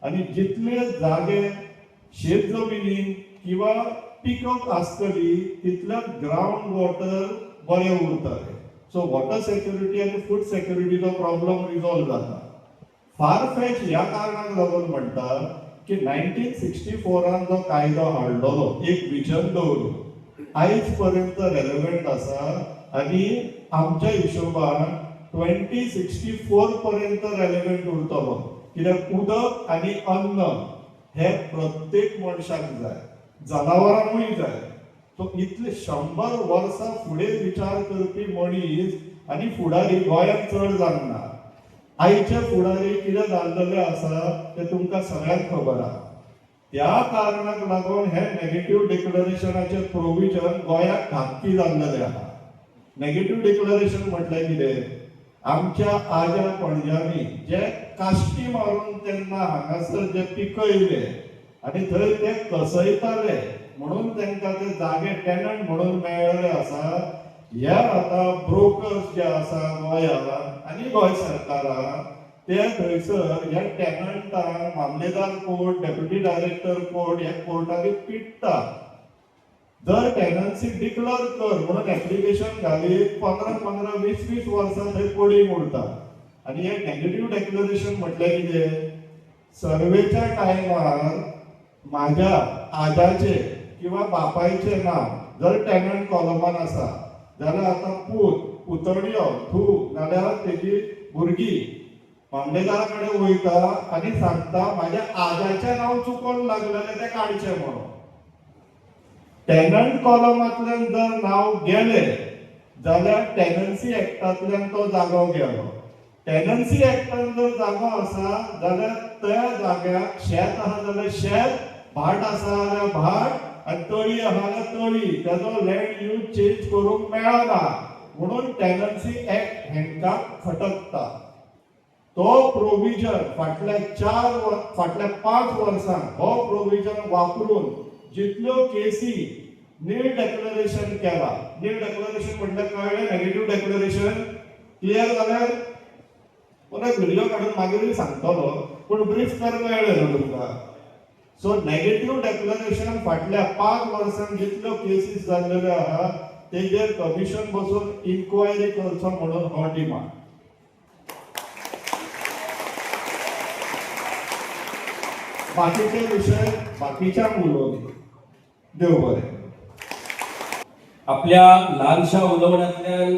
आनी जितले जागे शेत जमिनीन किंवा पिकअप आसतली तितल्याच ग्राउंड वॉटर बरें उरतले. सो वॉटर सेक्युरिटी आनी फूड सेक्युरिटीचो प्रॉब्लम रिजॉल्व जाता. फारफेच ह्या कारणाक लागून म्हणटा की 1964 जो कायदो हाडलोलो एक विजन दवरून आयज पर्यंत रेलेव्हंट आसा आनी आमच्या हिशोबान 2064 पर्यंत रेलेव्हंट उरतलो. कित्याक उदक आनी अन्न हे प्रत्येक मनशाक जाय, जनावरांकूय जाय. सो इतले 100 वर्सां फुडें विचार करपी मनीस आनी फुडारी गोंयांत चड जावना. आयचे फुडारी कितें जाल्लेले आसा ते तुमकां सगळ्यांक खबर आहा. त्या कारणाक लागून हे नेगेटिव्ह डिक्लरेशनाचे प्रोविजन गोंयाक घातकी जाल्लेले आहा. नेगेटिव्ह डिक्लरेशन म्हटल्यार कितें? आमच्या आज्या पणज्यांनी जे काश्टी मारून तेन्ना हांगासर जे पिकयले आनी थंय ते कसयताले म्हणून तांकां ते जागे टॅनंट म्हणून मेळ्ळेले आसा. ह्या आतां ब्रोकर्स जे आसा गोंयांत आनी गोंय सरकारान ते थंयसर ह्या टॅनंटांक मामलेदार कोर्ट, डेप्युटी डायरेक्टर कोर्ट ह्या कोर्टांनी पिट्टा. जर टॅनन्सी डिक्लेअर कर म्हणून एप्लिकेशन घालीत 15-15, 20-20 वर्सां थंय पडींग उरता. आनी हे नेगेटिव्ह डिक्लेरेशन म्हटल्यार कितें? सर्वेच्या टायमार माझ्या आजाचे किंवा बापायचे नाव जर टेनंट कॉलमान आसा जाल्यार आतां पुतण्यो नाल्यार तेजी भुरगीं मामलेदारा कडेन वयता आनी सांगता म्हाज्या आजाचें नांव चुकोन लागलेलें तें काडचें म्हणून. टेनंट कॉलमांतल्यान जर नांव गेलें जाल्यार टेनन्सी एक्टांतल्यान तो जागो गेलो. टेनन्सी एक्टान जर जागो आसा जाल्यार त्या जाग्याक शेत आहा जाल्यार शेत, भाट आसा जाल्यार भाट आनी तळी आहा जाल्यार तळी, तेजो लँड यूज चेंज करूंक मेळना म्हणून टेनन्सी एक्ट हांकां फटकता. तो प्रोविजन फाटल्या 5 वर्सांक हो प्रोविजन वापरून जितल्यो केसी नील डेक्लरेशन केला. नील डेक्लरेशन म्हटल्यार कळ्ळें, नेगेटिव्ह डेक्लरेशन क्लियर जाल्यार परत व्हिडिओ काडून मागीरूय सांगतलो पूण ब्रीफ कर मेळ्ळें न्हू तुमकां. सो नेगेटिव्ह डेक्लरेशन फाटल्या 5 वर्सांक जितल्यो केसीस जाल्लेल्यो आहा तेजेर कमिशन बसून इन्क्वायरी करचो म्हणून हो डिमांड. बाकीचे विषय बाकीच्यांक उलोवंक देव बरें. आपल्या ल्हानशा उलोवण्यांतल्यान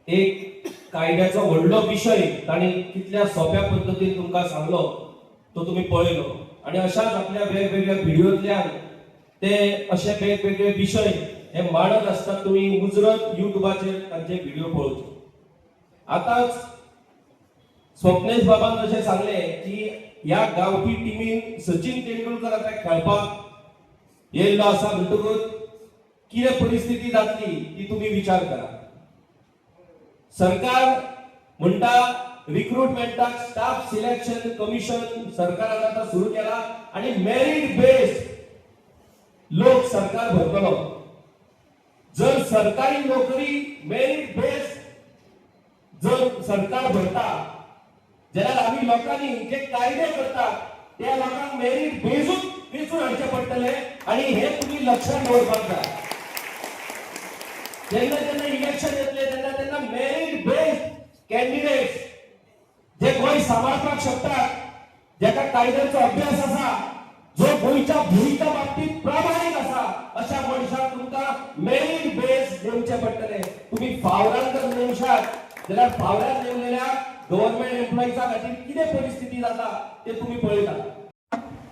एक कायद्याचो व्हडलो विशय ताणी कितल्या सोप्या पद्दतीन तुमकां सांगलो तो तुमी पळयलो आनी अशाच आपल्या वेगवेगळ्या व्हिडिओंतल्यान ते अशे वेगवेगळे विशय हे मांडत आसतात. तुमी उजरत युट्यूबाचेर तांचे व्हिडिओ पळोवचे. आतांच स्वप्नेश बाबान जशें सांगले की ह्या गांवठी टिमीन सचिन तेंडुलकर आता खेळपाक येयल्लो आसा म्हणटकूच कितें परिस्थिती जातली ती तुम्ही विचार करा. सरकार म्हणटा रिक्रुटमेंटाक स्टाफ सिलेक्शन कमिशन सरकारान आता सुरू केला आणि मेरिट बेस्ड लोक सरकार भरतलो. जर सरकारी नोकरी मेरिट बेस्ड जर सरकार भरता जाल्यार आम्ही लोकांनी जे कायदे करतात त्या लोकांक मेरिट बेजूच वेचून हाडचे पडटले आणि हे तुम्ही लक्षात दवरपाक जाय. जेन्ना जेन्ना इलेक्शन येतले तेन्ना तेन्ना मेरिट बेस्ड कॅन्डिडेट्स जे गोंय सांबाळपाक शकतात, ज्याका कायद्याचो अभ्यास आसा, जो गोंयच्या भुईच्या बाबतीत प्रामाणीक आसा अशा मनशाक तुमकां मेरिट बेस्ड नेमचे पडटले. तुम्ही फावरान जर नेमशात जाल्यार फावरान नेमलेल्या गव्हर्नमेंट एम्प्लॉईचा खातीर कितें परिस्थिती जाता ते तुम्ही पळयता.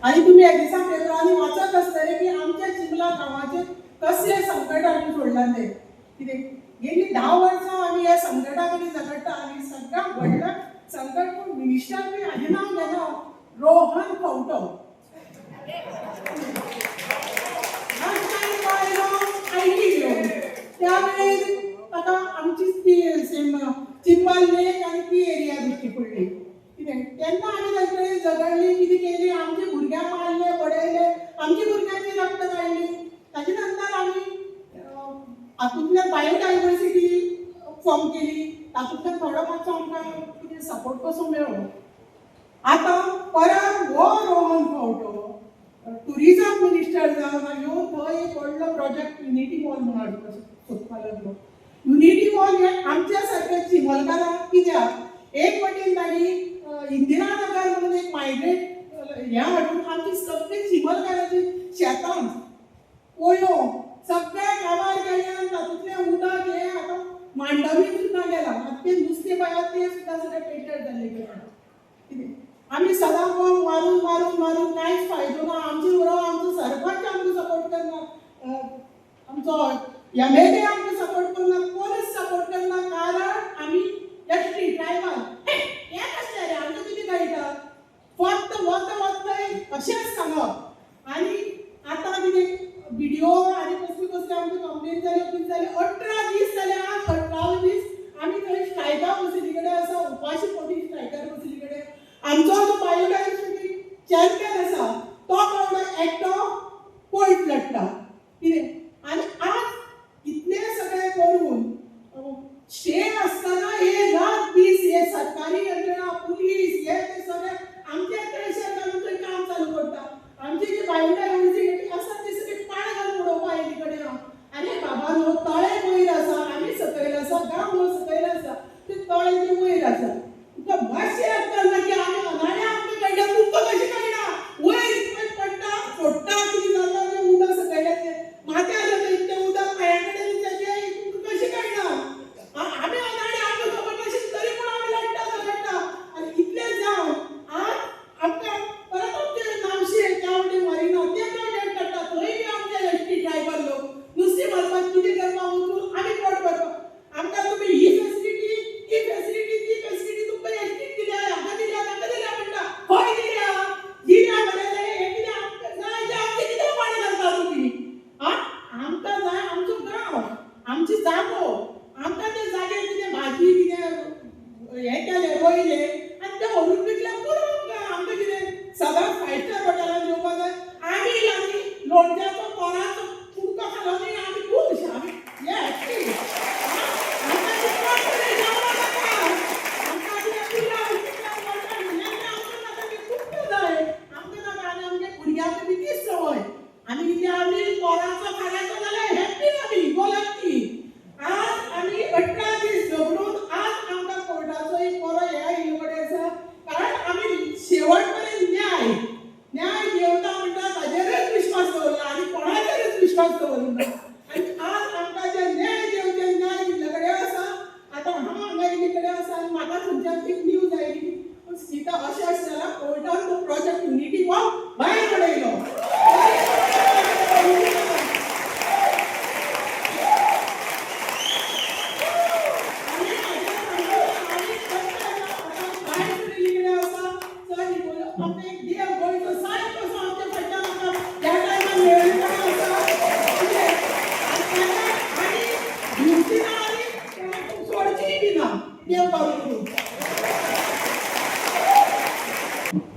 आणि तुम्ही एक दिसा पेपरांनी वाचत आसतले की आमच्या चिंबला गांवाचे कसले संकट आमी सोडलाले. कितें गेली 10 वर्सां आमी ह्या संकटा कडेन झगडटा आनी सगळ्यात व्हडलें संकट पूण मिनिस्टर बी हाजें नांव घेना रोहन खंवटो. त्यावेळेर ताका आमची चिंबल लेक आनी ती एरिया दिश्टी पडली. कितें तेन्ना आमी ताचे कडेन झगडली, कितें केली, आमचे भुरग्यांक मारले, बडयले, आमच्या भुरग्यांची रक्त काडली. ताचे नंतर आमी हातूंतल्यान बायोडायवर्सिटी फॉर्म केली. तातूंतल्यान थोडो मातसो आमकां कितें सपोर्ट कसो मेळ्ळो. आतां परत हो रोहन खंवटो टुरिझम मिनिस्टर जावन येवन थंय एक व्हडलो प्रोजेक्ट युनिटी मॉल म्हणून हाडूंक सोदपाक लागलो. युनिटी मॉल हे आमच्या सारक्या चिमलकारांक कित्याक एक वटेन ताणी इंदिरानगर म्हणून एक मायग्रेट हें हाडून आमची सगळी चिमलकारांची शेतां कोयो सगळ्या गांवार गेल्यान तातूंतलें उदक हें आतां मांडवीन सुद्दां गेलां. आतां तें नुस्तें पळयात तें सुद्दां सगळें पेटेड जाल्लें गेलां. कितें आमी सदां कोण मारून मारून मारून कांयच फायदो ना. आमचे बरोबर आमचो सरपंच आमकां सपोर्ट करना, आमचो एमएलए आमकां सपोर्ट करना, कोणूच सपोर्ट करना. कारण आमी एसटी ट्रायबल हें कसलें रे आमकां कितें कळटा फक्त वत अशेंच सांगप. आनी आतां कितें व्हिडिओ आनी कसली कसली आमकां कंप्लेन जाल्यो कितें जालें 18 दीस जाले. आज 18 दीस आमी थंय स्ट्रायकाक बशिल्ले कडेन आसा, उपाशी पोटी स्ट्रायकार बशिल्ले कडेन. आमचो जो बायोडायवर्सिटी चॅम्पियन आसा तो बावडो एकटो पयट लडटा. कितें आनी आज इतले सगळे करून शे आसतना हे रात दीस हे सरकारी यंत्रणा पुलीस हे ते सगळे आमचे प्रेशर घालून थंय काम चालू करता. आमचे जे बायोडायवर्सिटी जागो आमकां ते जागेर कितें भाजी कितें हें केलें रोयलें आनी तें व्हरून विकल्यार पुरो आमकां कितें सदांच 5 स्टार हॉटेलांत येवपाक जाय आमी लोणच्याचो कोराचो कुडको खालो न्ही आमी खूब आमी हे हॅप्पी आमकां दिसता कितें जावं नाका आमकां कितें पिलां आमकां खूब जाय आमकां नाका आनी आमच्या भुरग्यांक बी तीच संवय आमी कितें आमी कोराचो खाल्याचो जाल्यार हॅप्पी आमी गोलांती आज आमी 18 दीस झगडून आज आमकां कोर्टाचो एक बरो हे आयिल्लो कडेन आसा कारण आमी शेवट पर्यंत न्याय देवता म्हणटा ताजेरच विश्वास दवरला आनी कोणाचेरच विश्वास दवरना आनी आज आमकां जे न्याय देवचे न्याय दिल्ले कडेन आसा आतां हांव हांगा येयल्ले कडेन आसा आनी म्हाका खंयच्यान एक न्यूज आयली पूण सीता अशें आसलें कोर्टान तो प्रोजेक्ट युनिटी हो भायर पडयलो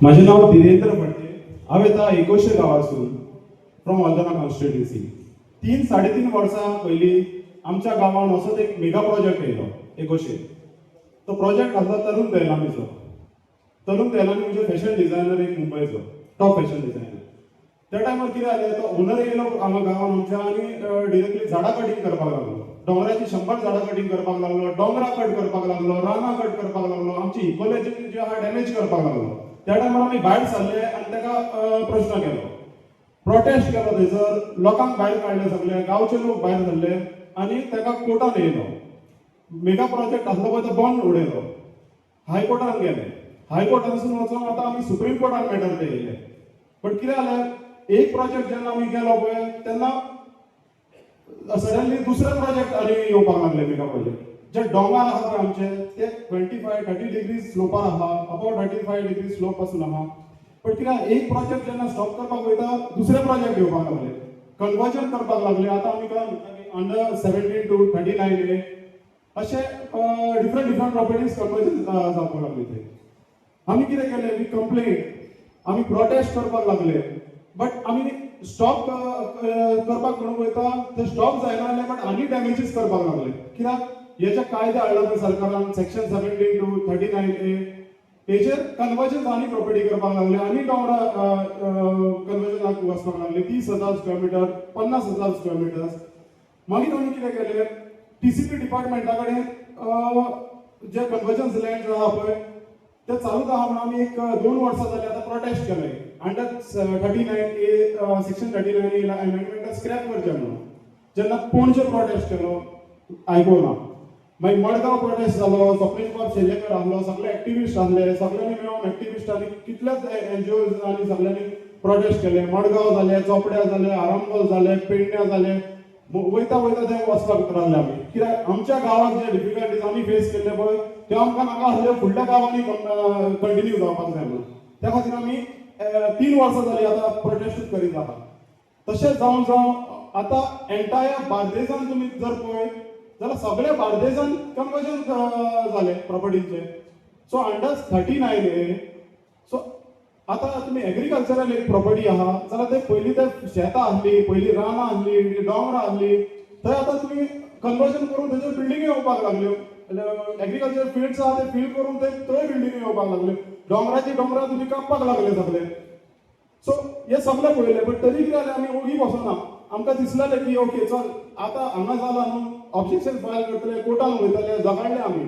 माझे नाव धीरेंद्र भटके हांव येता एकोशे गांवांसून फ्रॉम ऑल्दोना कॉन्स्टिट्युएन्सी 3-3.5 वर्सां पयलीं आमच्या गांवांत असोच एक मेगा प्रोजेक्ट येयलो एकोशे तो प्रोजेक्ट आसलो तरुण तेलांनीचो तरुण तेलांनी म्हणजे फॅशन डिझायनर एक मुंबयचो टॉप फॅशन डिझायनर त्या टायमार कितें जालें तो ओनर येयलो हांगा गांवांत आमच्या आनी डिरेक्टली झाडां कटींग करपाक लागलो डोंगराची 100 झाडां कटींग करपाक लागलो डोंगरा कट करपाक लागलो रानां कट करपाक लागलो आमची इकोलॉजी जी आहा डॅमेज करपाक लागलो त्या टायमार आमी भायर सरले आनी ताका प्रश्न केलो प्रोटेस्ट केलो थंयसर लोकांक भायर काडले सगळे गांवचे लोक भायर सरले आनी ताका कोर्टान येयलो मेगा प्रोजेक्ट आसलो पळय तो बंद उडयलो हायकोर्टान गेले हायकोर्टानसून वचून आतां आमी सुप्रीम कोर्टान मॅटर ते येयले बट कितें जालें एक प्रोजेक्ट जेन्ना आमी गेलो पळय तेन्ना सडनली दुसरे प्रोजेक्ट आनी येवपाक लागले मेगा प्रोजेक्ट जे डोंगर आहा पळय आमचे ते 25-30 डिग्री स्लोपार आहा अबाउट 35 डिग्री स्लोप पासून आहा पण कित्याक एक प्रोजेक्ट जेन्ना स्टॉप करपाक वयता दुसरे प्रोजेक्ट येवपाक लागले कन्वर्जन करपाक लागले आतां आमी अंडर 17 to 39A अशे डिफरंट प्रॉपर्टीज कन्वर्जन जावपाक लागले ते आमी कितें केलें वी कंप्लेंट आमी प्रोटेस्ट करपाक लागले बट आमी स्टॉप करपाक म्हणून वयता ते स्टॉप जायना जालें बट आनी डॅमेजीस करपाक लागले कित्याक हे जे कायदे हाडला पळय सरकारान सेक्शन 17 to 39A हेचेर कन्वर्जन आनी प्रॉपर्टी करपाक लागले आनी डोंगरा कन्वर्जनाक वचपाक लागले 30,000 स्क्वेअर मिटर 50,000 स्क्वेअर मिटर्स मागीर आमी कितें केलें TCP डिपार्टमेंटा कडेन जे कन्वर्जन लँड आहा पळय ते चालूच आहा म्हणून आमी एक 2 वर्सां जाली आतां प्रोटेस्ट केले under 39A section 39A amendment scrap करचे म्हणून जेन्ना पणजे प्रोटेस्ट केलो आयकोना मागीर मडगांव प्रोटेस्ट जालो स्वप्नील कुमार शेलेकर आहलो सगळे एक्टिविस्ट आहले सगळ्यांनी मेळून एक्टिविस्टांनी कितलेच NGOs आनी सगळ्यांनी प्रोटेस्ट केले मडगांव जाले चोपड्या जाले आरांबोल जाले पेडण्या जाले वयता वयता ते वचपाक रावले आमी कित्याक आमच्या गांवांत जे डिफिकल्टीज आमी फेस केल्ले पळय ते आमकां नाका आसले फुडल्या गांवांनी कंटिन्यू जावपाक जाय म्हणून त्या खातीर आमी 3 वर्सां जालीं आतां प्रोटेस्टूच करीत आहा तशेंच जावन जावन आतां एंटायर बार्देजान तुमी जर पळयत जाल्यार सगळे बार्देजान कन्वर्जन जाले प्रॉपर्टीचे सो अंडर 39A सो आतां तुमी एग्रीकल्चरल एक प्रॉपर्टी आहा जाल्यार ते पयलीं ते शेतां आसली पयलीं रानां आसली डोंगरां आसली थंय आतां तुमी कन्वर्जन करून थंयच्यो बिल्डिंगी येवपाक लागल्यो एग्रीकल्चर फिल्ड्स आहा ते फील्ड करून थंय बिल्डिंगी येवपाक लागल्यो डोंगराची डोंगरां तुमी कापपाक लागले सगळे सो हे सगळे पळयले बट तरी कितें जालें आमी ओगी बसना आमकां दिसलेलें की ओके चल आतां हांगा जाला न्हू ऑब्जेक्शन फायल करतले कोर्टान वयतले झगडले आमी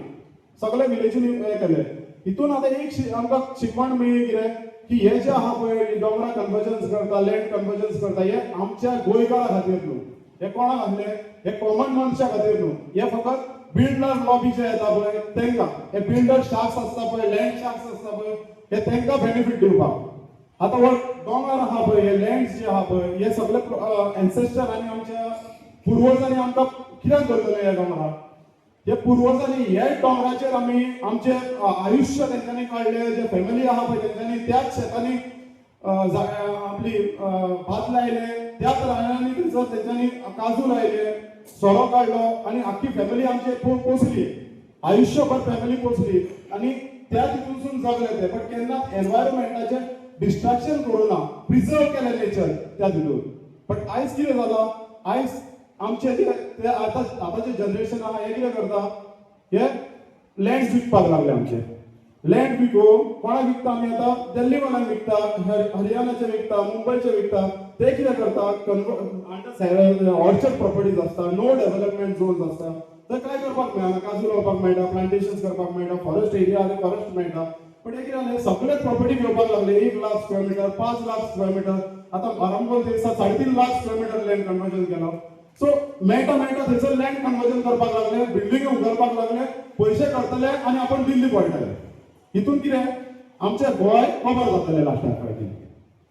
सगळे विलेजीनी हे केले हितून आतां एक आमकां शिकवण मेळ्ळी कितें की हे जे आहा पळय डोंगरा कन्वर्जन्स करता लँड कन्वर्जन्स करता हे आमच्या गोंयकारा खातीर न्हू हे कोणाक आसले हे कॉमन मनशा खातीर न्हू हे फकत बिल्डर लॉबी जे येता पळय तांकां हे बिल्डर शार्क्स आसता पळय लँड शार्क्स आसता पळय हे तांकां बेनिफीट दिवपाक आतां हो डोंगर आहा पळय हे लँड्स जे आहा पळय हे सगळे एन्सेस्टर आनी आमच्या पुर्वजांनी आमकां कित्याक करतले ह्या डोंगराक हे पुर्वजांनी हे डोंगराचेर आमी आमचे आयुश्य तेंच्यांनी काडले जे फॅमिली आहा पळय तेंच्यांनी त्याच शेतांनी आपली भात लायले, त्याच रानांनी थंयसर तेंच्यांनी काजू लायले, सोरो काडलो आणि अख्खी फॅमिली आमची पोसली, आयुष्यभर फॅमिली पोसली आणि त्या तितूनसून जगले ते. बट केन्ना एनवायरमेंटाचे डिस्ट्रॅक्शन करूना, प्रिजर्व केलें नेचर त्या तितून. बट आयज कितें जालां, आयज आमचे जे आतांचे जनरेशन आहा हे कितें करता, हे लँड विकपाक लागले. आमचे लँड विकून कोणाक विकता आमी आतां, दिल्लीवाल्यांक विकता, हरियाणाचे विकता, मुंबयचे विकता. ते कितें करता, ऑर्चर्ड प्रॉपर्टीज आसता, नो डेव्हलपमेंट झोन्स आसता, तर काय करपाक मेळना, काजू लावपाक मेळटा, प्लांटेशन्स करपाक मेळटा, फॉरेस्ट एरिया आनी फॉरेस्ट मेळटा. पण हे कितें जालें, सगळे प्रॉपर्टी घेवपाक लागले. 1 lakh square metre, 5 lakh square metre, आतां आरामोल दिसा 3.5 lakh square metre land conversion केलो. सो मेळटा थंयसर लँड कन्वर्जन करपाक लागले, बिल्डिंग उबारपाक लागले, पयशे काडटले आनी आपण दिल्ली पळटले. हितून कितें, आमचें गोंय कवर जातलें लास्टाक फायटीन.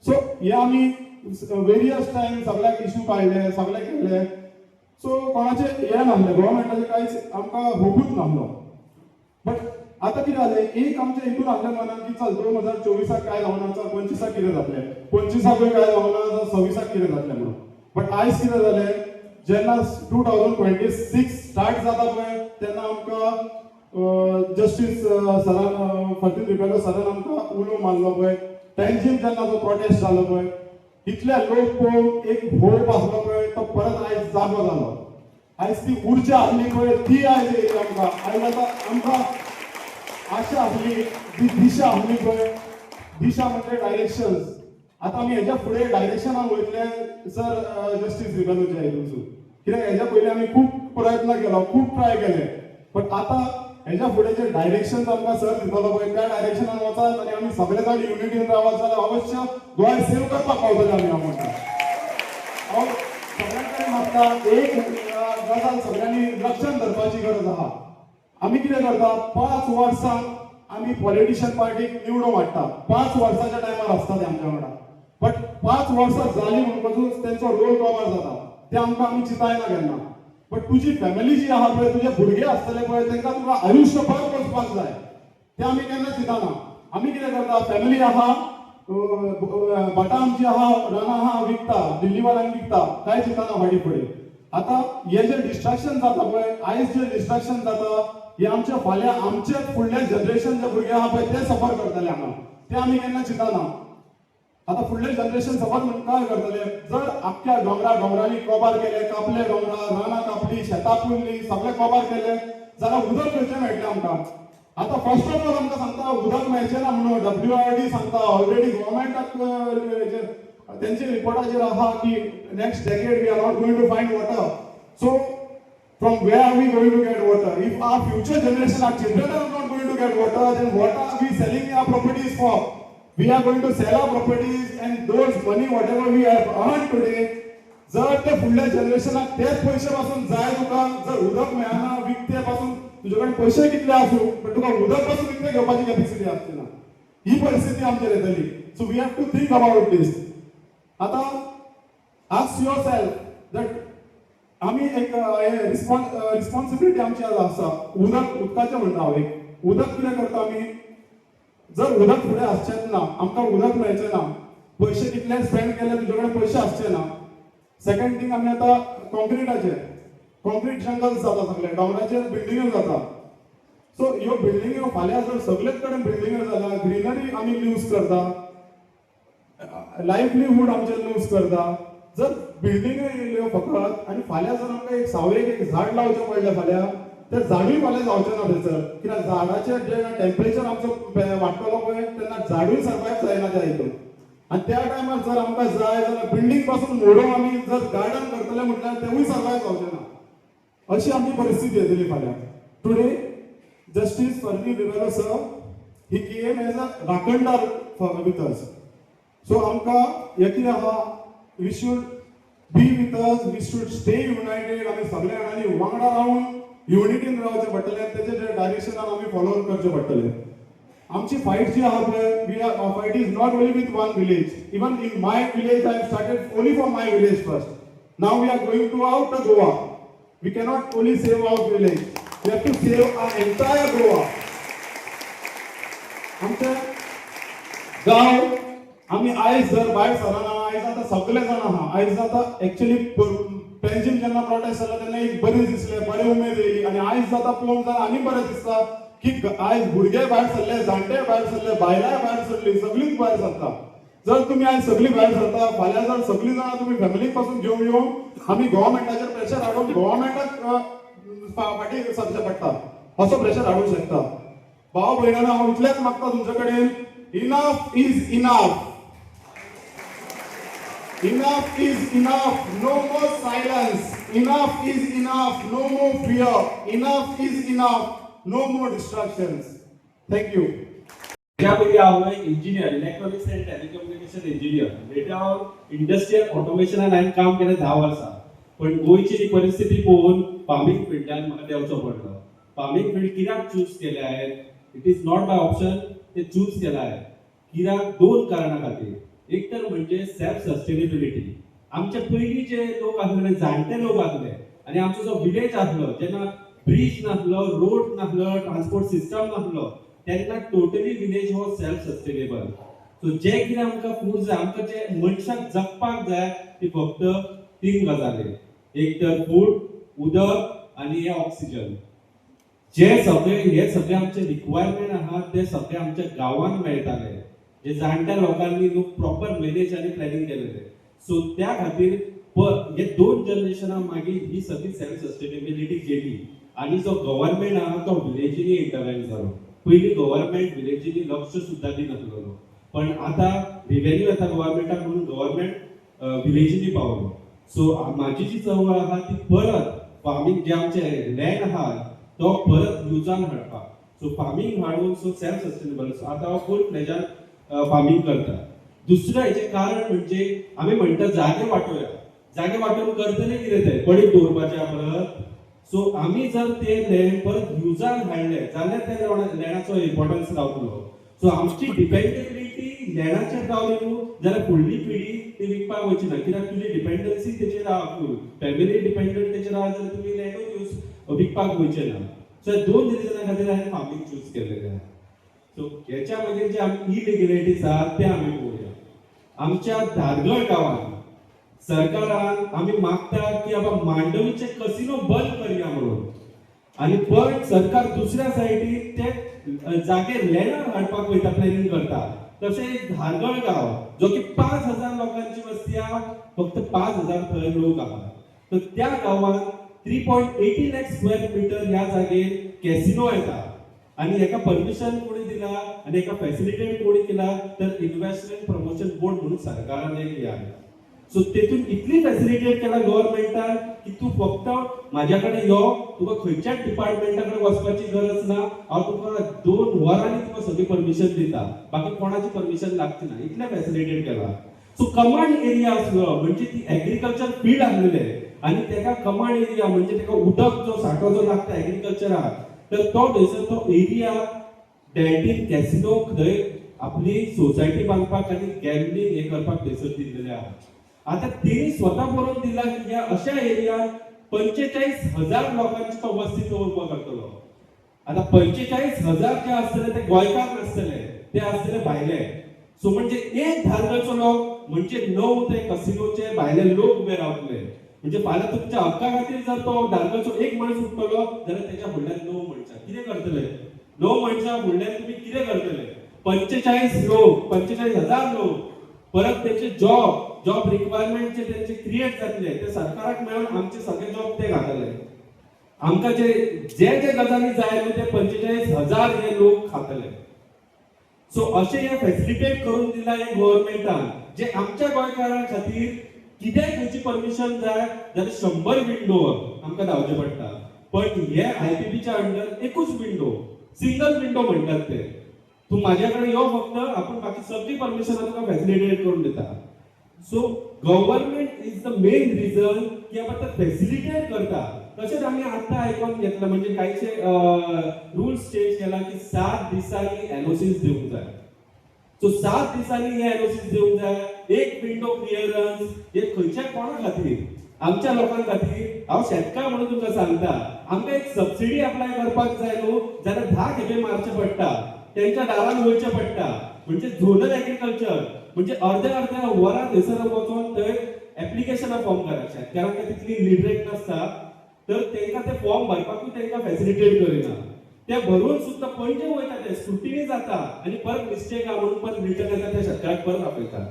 सो हे आमी वेरियस टायम सगळ्याक इश्यू काडले, सगळे केले. सो कोणाचे हे नासलें, गव्हर्मेंटाचे कांयच आमकां होपूच नासलो. बट आतां कितें जालें, एक आमच्या हितून आहलें मनान की चल 2024 काय जावना, चल 25 कितें जातलें, 25 काय जावना, 26 कितें जातलें म्हणून. बट आयज कितें जालें, जेन्ना 2026 स्टार्ट जाता पळय, तेन्ना आमकां जस्टीस सरान, फर्टीन रिबेलो सरान आमकां उलो मारलो पळय, टेन्शन जेन्ना तो प्रोटेस्ट जालो पळय, इतले लोक पळोवन एक होप आसलो पळय, तो परत आयज जागो जालो. आयज ती उर्जा आसली पळय, ती आयज येयली आमकां. आयज आतां आमकां आशा आसली, ती दिशा आसली पळय, दिशा म्हणजे डायरेक्शन्स. आतां आमी हेच्या फुडें डायरेक्शनान वयतले सर जस्टीस रिबेलोच्या हितूनसून. कित्याक हेच्या पयलीं आमी खूब प्रयत्न केलो, खूब ट्राय केले. बट आतां हेच्या फुडें जे डायरेक्शन आमकां सर दितलो पळय, त्या डायरेक्शनान वचात आनी आमी सगळे जाण युनिटीन रावत जाल्यार अवश्य गोंय सेव करपाक पावतले आमी. हांव म्हणटा, हांव सगळ्यां कडेन मागता, एक गजाल सगळ्यांनी लक्षांत धरपाची गरज आहा. आमी कितें करता, 5 वर्सां आमी पॉलिटिशियन पार्टीक निवडून हाडटा, 5 वर्साच्या टायमार आसता ते आमच्या वांगडा. बट 5 वर्सां जाली म्हणपासून तेंचो रोल कवर जाता, ते आमकां आमी चिंतायना केन्ना. बट तुजी फॅमिली जी आहा पळय, तुजे भुरगे आसतले पळय, तांकां तुका आयुश्यभर पोसपाक जाय, ते आमी केन्ना चिंताना. आमी कितें करता, फॅमिली आहा, भाटां आमची आहा, रानां आहा, विकता, दिल्लीवाल्यांक विकता, कांय चिंताना फाटीं फुडें. आतां हे जे डिस्ट्रॅक्शन जाता पळय, आयज जे डिस्ट्रॅक्शन जाता, हे आमचे फाल्यां आमचे फुडले जनरेशन जे भुरगे आहा पळय, ते सफर करतले हांगा, ते आमी केन्ना चिंताना. आतां फुडले जनरेशन सफर काय करतले, जर आख्ख्या डोंगरांनी कबार केले, कापले डोंगरा, रानां कापली, शेतां पुरली, सगळे कबार केले, जाल्यार उदक खंयचें मेळटलें आमकां. आतां फर्स्ट ऑफ ऑल आमकां सांगता उदक मेळचें ना म्हणून, WRD सांगता, ऑलरेडी गव्हर्मेंटाक तेंचे रिपोर्टाचेर आहा की next decade we are not going to find water. So from where are we going to get water? If our future generation, our children are not going to get water, then what are we selling our properties for? We are going to sell our properties and those money whatever we have earned today, जर ते फुडल्या जनरेशनाक तेच पयशे पासून जाय तुका, जर उदक मेळना विकते पासून तुजे कडेन पयशे कितले आसूं पण तुका उदक पासून विकते घेवपाची कॅपॅसिटी आसची ना, ही परिस्थिती आमचेर येतली. So we have to think about this. आतां आस्क युअरसेल्फ दॅट आमी एक रिस्पॉन्सिबिलिटी आमची आसा, उदकाचें म्हणटा हांव. एक उदक कितें करता आमी, जर उदक फुडें आसचेंच ना, आमकां उदक मेळचें ना, पयशे कितले स्पेंड केले तुजे कडेन पयशे आसचे ना. सेकंड थिंग, आमी आतां कॉन्क्रीट जंगल्स जाता, सगळे डोंगराचेर बिल्डिंग्यो जाता. सो ह्यो बिल्डिंग्यो फाल्यां जर सगळेच कडेन बिल्डिंग्यो जाल्या, ग्रीनरी आमी लूज करता, लायव्हलीहूड आमचे लूज करता. जर बिल्डिंग्यो येयल्यो फकत आनी फाल्यां जर आमकां एक सावळेक एक झाड लावचें पडलें फाल्यां, ते झाडूय फाल्यां जावचें ना थंयसर, कित्याक झाडाचें जे टेम्परेचर आमचो वाडटलो पळय तेन्ना झाडूय सर्वायव जायना त्या हितून. आनी त्या टायमार जर आमकां जाय जाल्यार बिल्डींग पासून मोडून आमी जर गार्डन करतले म्हटल्यार तेवूय सर्वायव जावचें ना. अशी आमची परिस्थिती येतली फाल्यां. Today justice Ferdino Rebello sir, he came as a राखणदार विथ अस. सो आमकां हे कितें आहा, we should be with us, we should stay united. आमी सगळे जाणांनी वांगडा रावन युनिटीन रावचें पडटलें, तेजे जे डायरेक्शनान आमी फॉलो करचें पडटलें. आमची फायट जी आहा पळय, we are fight is not only with one village. Even in my village I have started only for my village first. Now we are going to out the Goa. We cannot only save our village, we have to save our entire Goa. आमचे गांव आम्ही आयज जर भायर सरना आयज आतां सगळे जाण आहा आयज आतां एक्चुअली पेन्शन जेन्ना प्रोटेस्ट जालो तेन्ना एक बरें दिसलें बरें उमेद येयली आनी आयज आतां पळोवंक जाल्यार आनी बरें दिसता की आयज भुरगे भायर सरले जाणटे भायर सरले बायलांय भायर सरली सगळींच भायर सरता जर तुम्ही आयज सगळीं भायर सरता फाल्यां जर सगळीं जाणां तुम्ही फॅमिलीक पासून घेवन येवन आमी गव्हर्मेंटाचेर प्रेशर हाडून गव्हर्मेंटाक फाटीं सरचें पडटा असो प्रेशर हाडूंक शकता भाव भयणांनो हांव इतलेंच मागता तुमचे कडेन enough is enough Enough is enough. No more silence. Enough is enough. No more fear. Enough is enough. No more distractions. Thank you. त्या पयलीं हांव एक engineer electronics and telecommunication engineer later हांव इंडस्ट्रियल ऑटोमेशनान हांवें काम केलें 10 वर्सां पण गोंयची परिस्थिती पळोवन फार्मिंग फिल्डान म्हाका देंवचो पडलो फार्मिंग फील्ड कित्याक चूज केलें हांवें it is not by option ते चूज केलें हांवें कित्याक 2 कारणां खातीर एक तर म्हणजे सेल्फ सस्टेनेबिलिटी आमचे पयलीं जे लोक आसले जाणटे लोक आसले आनी आमचो जो विलेज आसलो जेन्ना ब्रिज नासलो रोड नासलो ट्रान्सपोर्ट सिस्टम नासलो तेन्ना टोटली विलेज हो सेल्फ सस्टेनेबल सो जे कितें आमकां फूड जाय आमकां जे मनशाक जगपाक जाय ती फक्त 3 गजाली एक तर फूड उदक आनी हे ऑक्सिजन हे सगळे आमचे रिक्वायरमेंट आहा ते सगळे आमच्या गांवांत मेळटाले जे जाणट्या लोकांनी प्रॉपर मॅनेज आनी प्लॅनिंग केलेले सो त्या खातीर हे 2 जनरेशनां मागीर ही सगळी सेल्फ सस्टेनेबिलिटी गेली आनी जो गव्हर्नमेंट आहा तो विलेजींनी इंटरवेंट जालो पयलीं गव्हर्नमेंट विलेजींनी लक्ष सुद्दां दिनासलो पण आतां रिव्हेन्यू येता गव्हर्नमेंटाक म्हणून गव्हर्नमेंट विलेजींनी पावलो सो म्हाजी जी चळवळ आहा ती परत फार्मिंग जे आमचे लँड आहा तो परत युजान हाडपाक सो फार्मिंग हाडून सो सेल्फ सस्टेनेबल सो आतां हांव फूल प्लेजर फार्मिंग करता दुसरं हेचे कारण म्हणजे आमी म्हणटा जागे वांटून करतले कितें ते पडीत दवरपाचे परत सो आमी जर ते लँड परत युजान हाडले जाल्यार त्या लँडाचो इम्पॉर्टन्स रावतलो सो आमची डिपेंडेबिलिटी लँडाचेर रावली न्हू जाल्यार फुडली पिढी ती विकपाक वयची ना कित्याक तुजी डिपेंडन्सी तेचेर आहा फॅमिली डिपेंडंट तेचेर आहा जाल्यार तुमी लँडूच विकपाक वयचे ना सो 2 रिजना खातीर हांवें फार्मिंग चूज केलेलें सो हेच्या मागीर जे इलिगलिटीज आहात ते आमी पळोवया आमच्या धारगळ गांवांत सरकारान आमी मागता की बाबा मांडवीचे कसिनो बंद करया म्हणून आनी पण सरकार दुसऱ्या सायडीक ते जागे लँडार हाडपाक वयता प्लॅनिंग करता तशें धारगळ गांव जो की 5000 लोकांची वस्ती आहा फक्त 5000 थंय लोक आहात तर त्या गांवांत 3.80 लाख स्क्वेअर मीटर ह्या जागेर कॅसिनो येता आणि एका परमिशन कोणी दिला आणि एका फॅसिलिटेट कोणी केला तर इन्व्हेस्टमेंट प्रमोशन बोर्ड म्हणून सरकारान एक आहे सो तेतून इतली फॅसिलिटेट केला गव्हर्नमेंटान की तू फक्त माझ्याकडे यो तुका खंयच्याच डिपार्टमेंटाकडे वचपाची गरज ना हांव तुका 2 वरांनी तुका सगळी परमिशन दिता बाकी कोणाची परमिशन लागची ना इतले फॅसिलिटेट केला सो कमांड एरिया आसलो म्हणजे ती एग्रीकल्चर फील्ड आसलेले आणि तेका कमांड एरिया म्हणजे तेका उदक जो साठो जो लागता एग्रीकल्चराक तर तो थंयसर तो एरिया डेल्टीन कॅसिनो थंय आपली सोसायटी बांदपाक आनी गॅमलिंग हे करपाक थंयसर दिल्लेले आहा आता तेणी स्वता बरोवन दिला की ह्या अशा एरियात 45,000 लोकांची तो वस्ती दवरपाक करतलो आता 45,000 जे आसतले ते गोंयकार नासतले ते आसतले भायले सो म्हणजे एक धारगळचो लोक म्हणजे 9 ते कसिनोचे भायले लोक उभे रावतले म्हणजे फाल्यां तुमच्या हक्का खातीर जर तो धारगळचो एक मनीस उठतलो जाल्यार तेच्या फुडल्यान 9 मनशां कितें करतले 9 मनशां फुडल्यान तुमी कितें करतले 45,000 लोक परत तेचे जॉब रिक्वायरमेंट जे तेंचे क्रिएट जातले ते सरकाराक मेळून आमचे सगळे जॉब ते घातले आमकां जे गजाली जाय ते 45,000 हे लोक खातले सो अशें हे फॅसिलिटेट करून दिला हे गव्हर्नमेंटान जे आमच्या गोंयकारां खातीर कितेंय खंयची परमिशन जाय जाल्यार 100 विंडो आमकां धांवचे पडटा पण हे आयपीपीच्या अंडर एकूच विंडो सिंगल विंडो म्हणटात ते तू माझ्याकडे यो फक्त आपण बाकी सगळी परमिशन तुका फॅसिलिटेट करून दिता so government is the main reason की आपण ते फॅसिलिटेट करता तशेंच आमी आत्तां आयकून घेतला म्हणजे कांयशे रुल्स चेंज केला की 7 दिसांनी एनओसीज दिवंक जाय सो 7 दिसांनी हे एनओसीज दिवंक जाय एक विंडो क्लिअरन्स हे खंयच्या कोणा खातीर आमच्या लोकां खातीर हांव शेतकार म्हणून तुमकां सांगता आमकां एक सबसिडी अप्लाय करपाक जाय न्हू जाल्यार 10 खेपे मारचे पडटा त्यांच्या दारान वयचे पडटा म्हणजे झोनल एग्रीकल्चर म्हणजे अर्ध्या वरां थंयसर वचून थंय एप्लिकेशनां फॉर्म करप शेतकारांक तितली लिटरेट नासता तर तांकां ते फॉर्म भरपाकूय तांकां फॅसिलिटेट करिना ते भरून सुद्दां पणजे वयता ते स्क्रुटिनी जाता आनी परत मिस्टेक आहा म्हणून परत रिटर्न येता ते शेतकाराक परत आपयता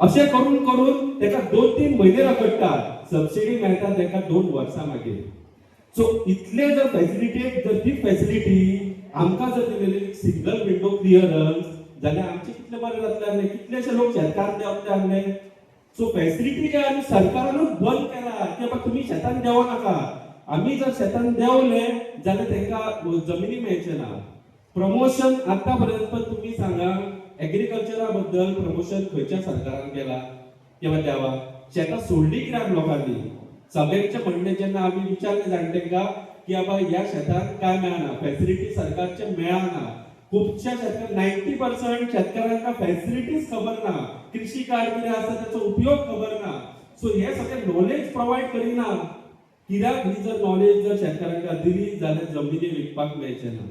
अशें करून करून ताका 2-3 म्हयने रगडटात सबसिडी मेळटा ताका 2 वर्सां मागीर सो इतले जर फॅसिलिटी जर ती फॅसिलिटी आमकां जर दिलेली सिंगल विंडो क्लियरन्स जाल्यार आमचे कितले बरें जातले आसले कितलेशे लोक शेतकार देंवतले आसले सो फॅसिलिटी जे आमी सरकारानूच बंद केला की बाबा तुमी शेतान देंवो नाका आमी जर शेतान देंवले जाल्यार तांकां जमिनी मेळचे ना प्रमोशन आतां पर्यंत तुमी सांगा एग्रीकल्चरा बद्दल प्रमोशन खंयच्या सरकारान केला किंवा देवा शेतां सोडली कित्याक लोकांनी सगळ्यांचे म्हणणे जेन्ना आमी विचारले जाणटेंका की बाबा ह्या शेतांक काय मेळना फॅसिलिटी सरकारचे मेळना खुबशा शेतकार 90% शेतकारांका फॅसिलिटीज खबर ना कृषी कार्ड कितें आसा त्याचो उपयोग खबर ना सो हे सगळे नॉलेज प्रोवायड करिना कित्याक ही जर नॉलेज जर शेतकारांका दिली जाल्यार जमिनी विकपाक मेळचे ना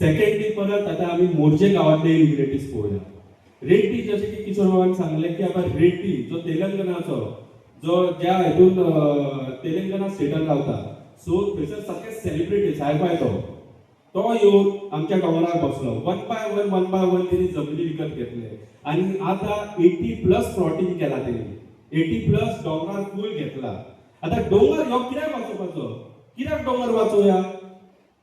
सेकंडली परत आता आमी मोर्जे गांवांतले इलिगेलिटीज पळोवया रेड्डी जशें की किशोर बाबान सांगलें की बाबा रेड्डी जो तेलंगणाचो जो ज्या हितून तेलंगणा स्टेटान रावता सो थंयसर सगळे सेलिब्रिटीज हायफाय तो येवन आमच्या डोंगरार बसलो 1 बाय 1 तेणी जमिनी विकत घेतले आनी आतां 80+ प्लॉटिंग केला तेणी 80+ डोंगरार फूल घेतला आतां डोंगर ह्यो कित्याक वाचोवपाचो कित्याक डोंगर वाचोवया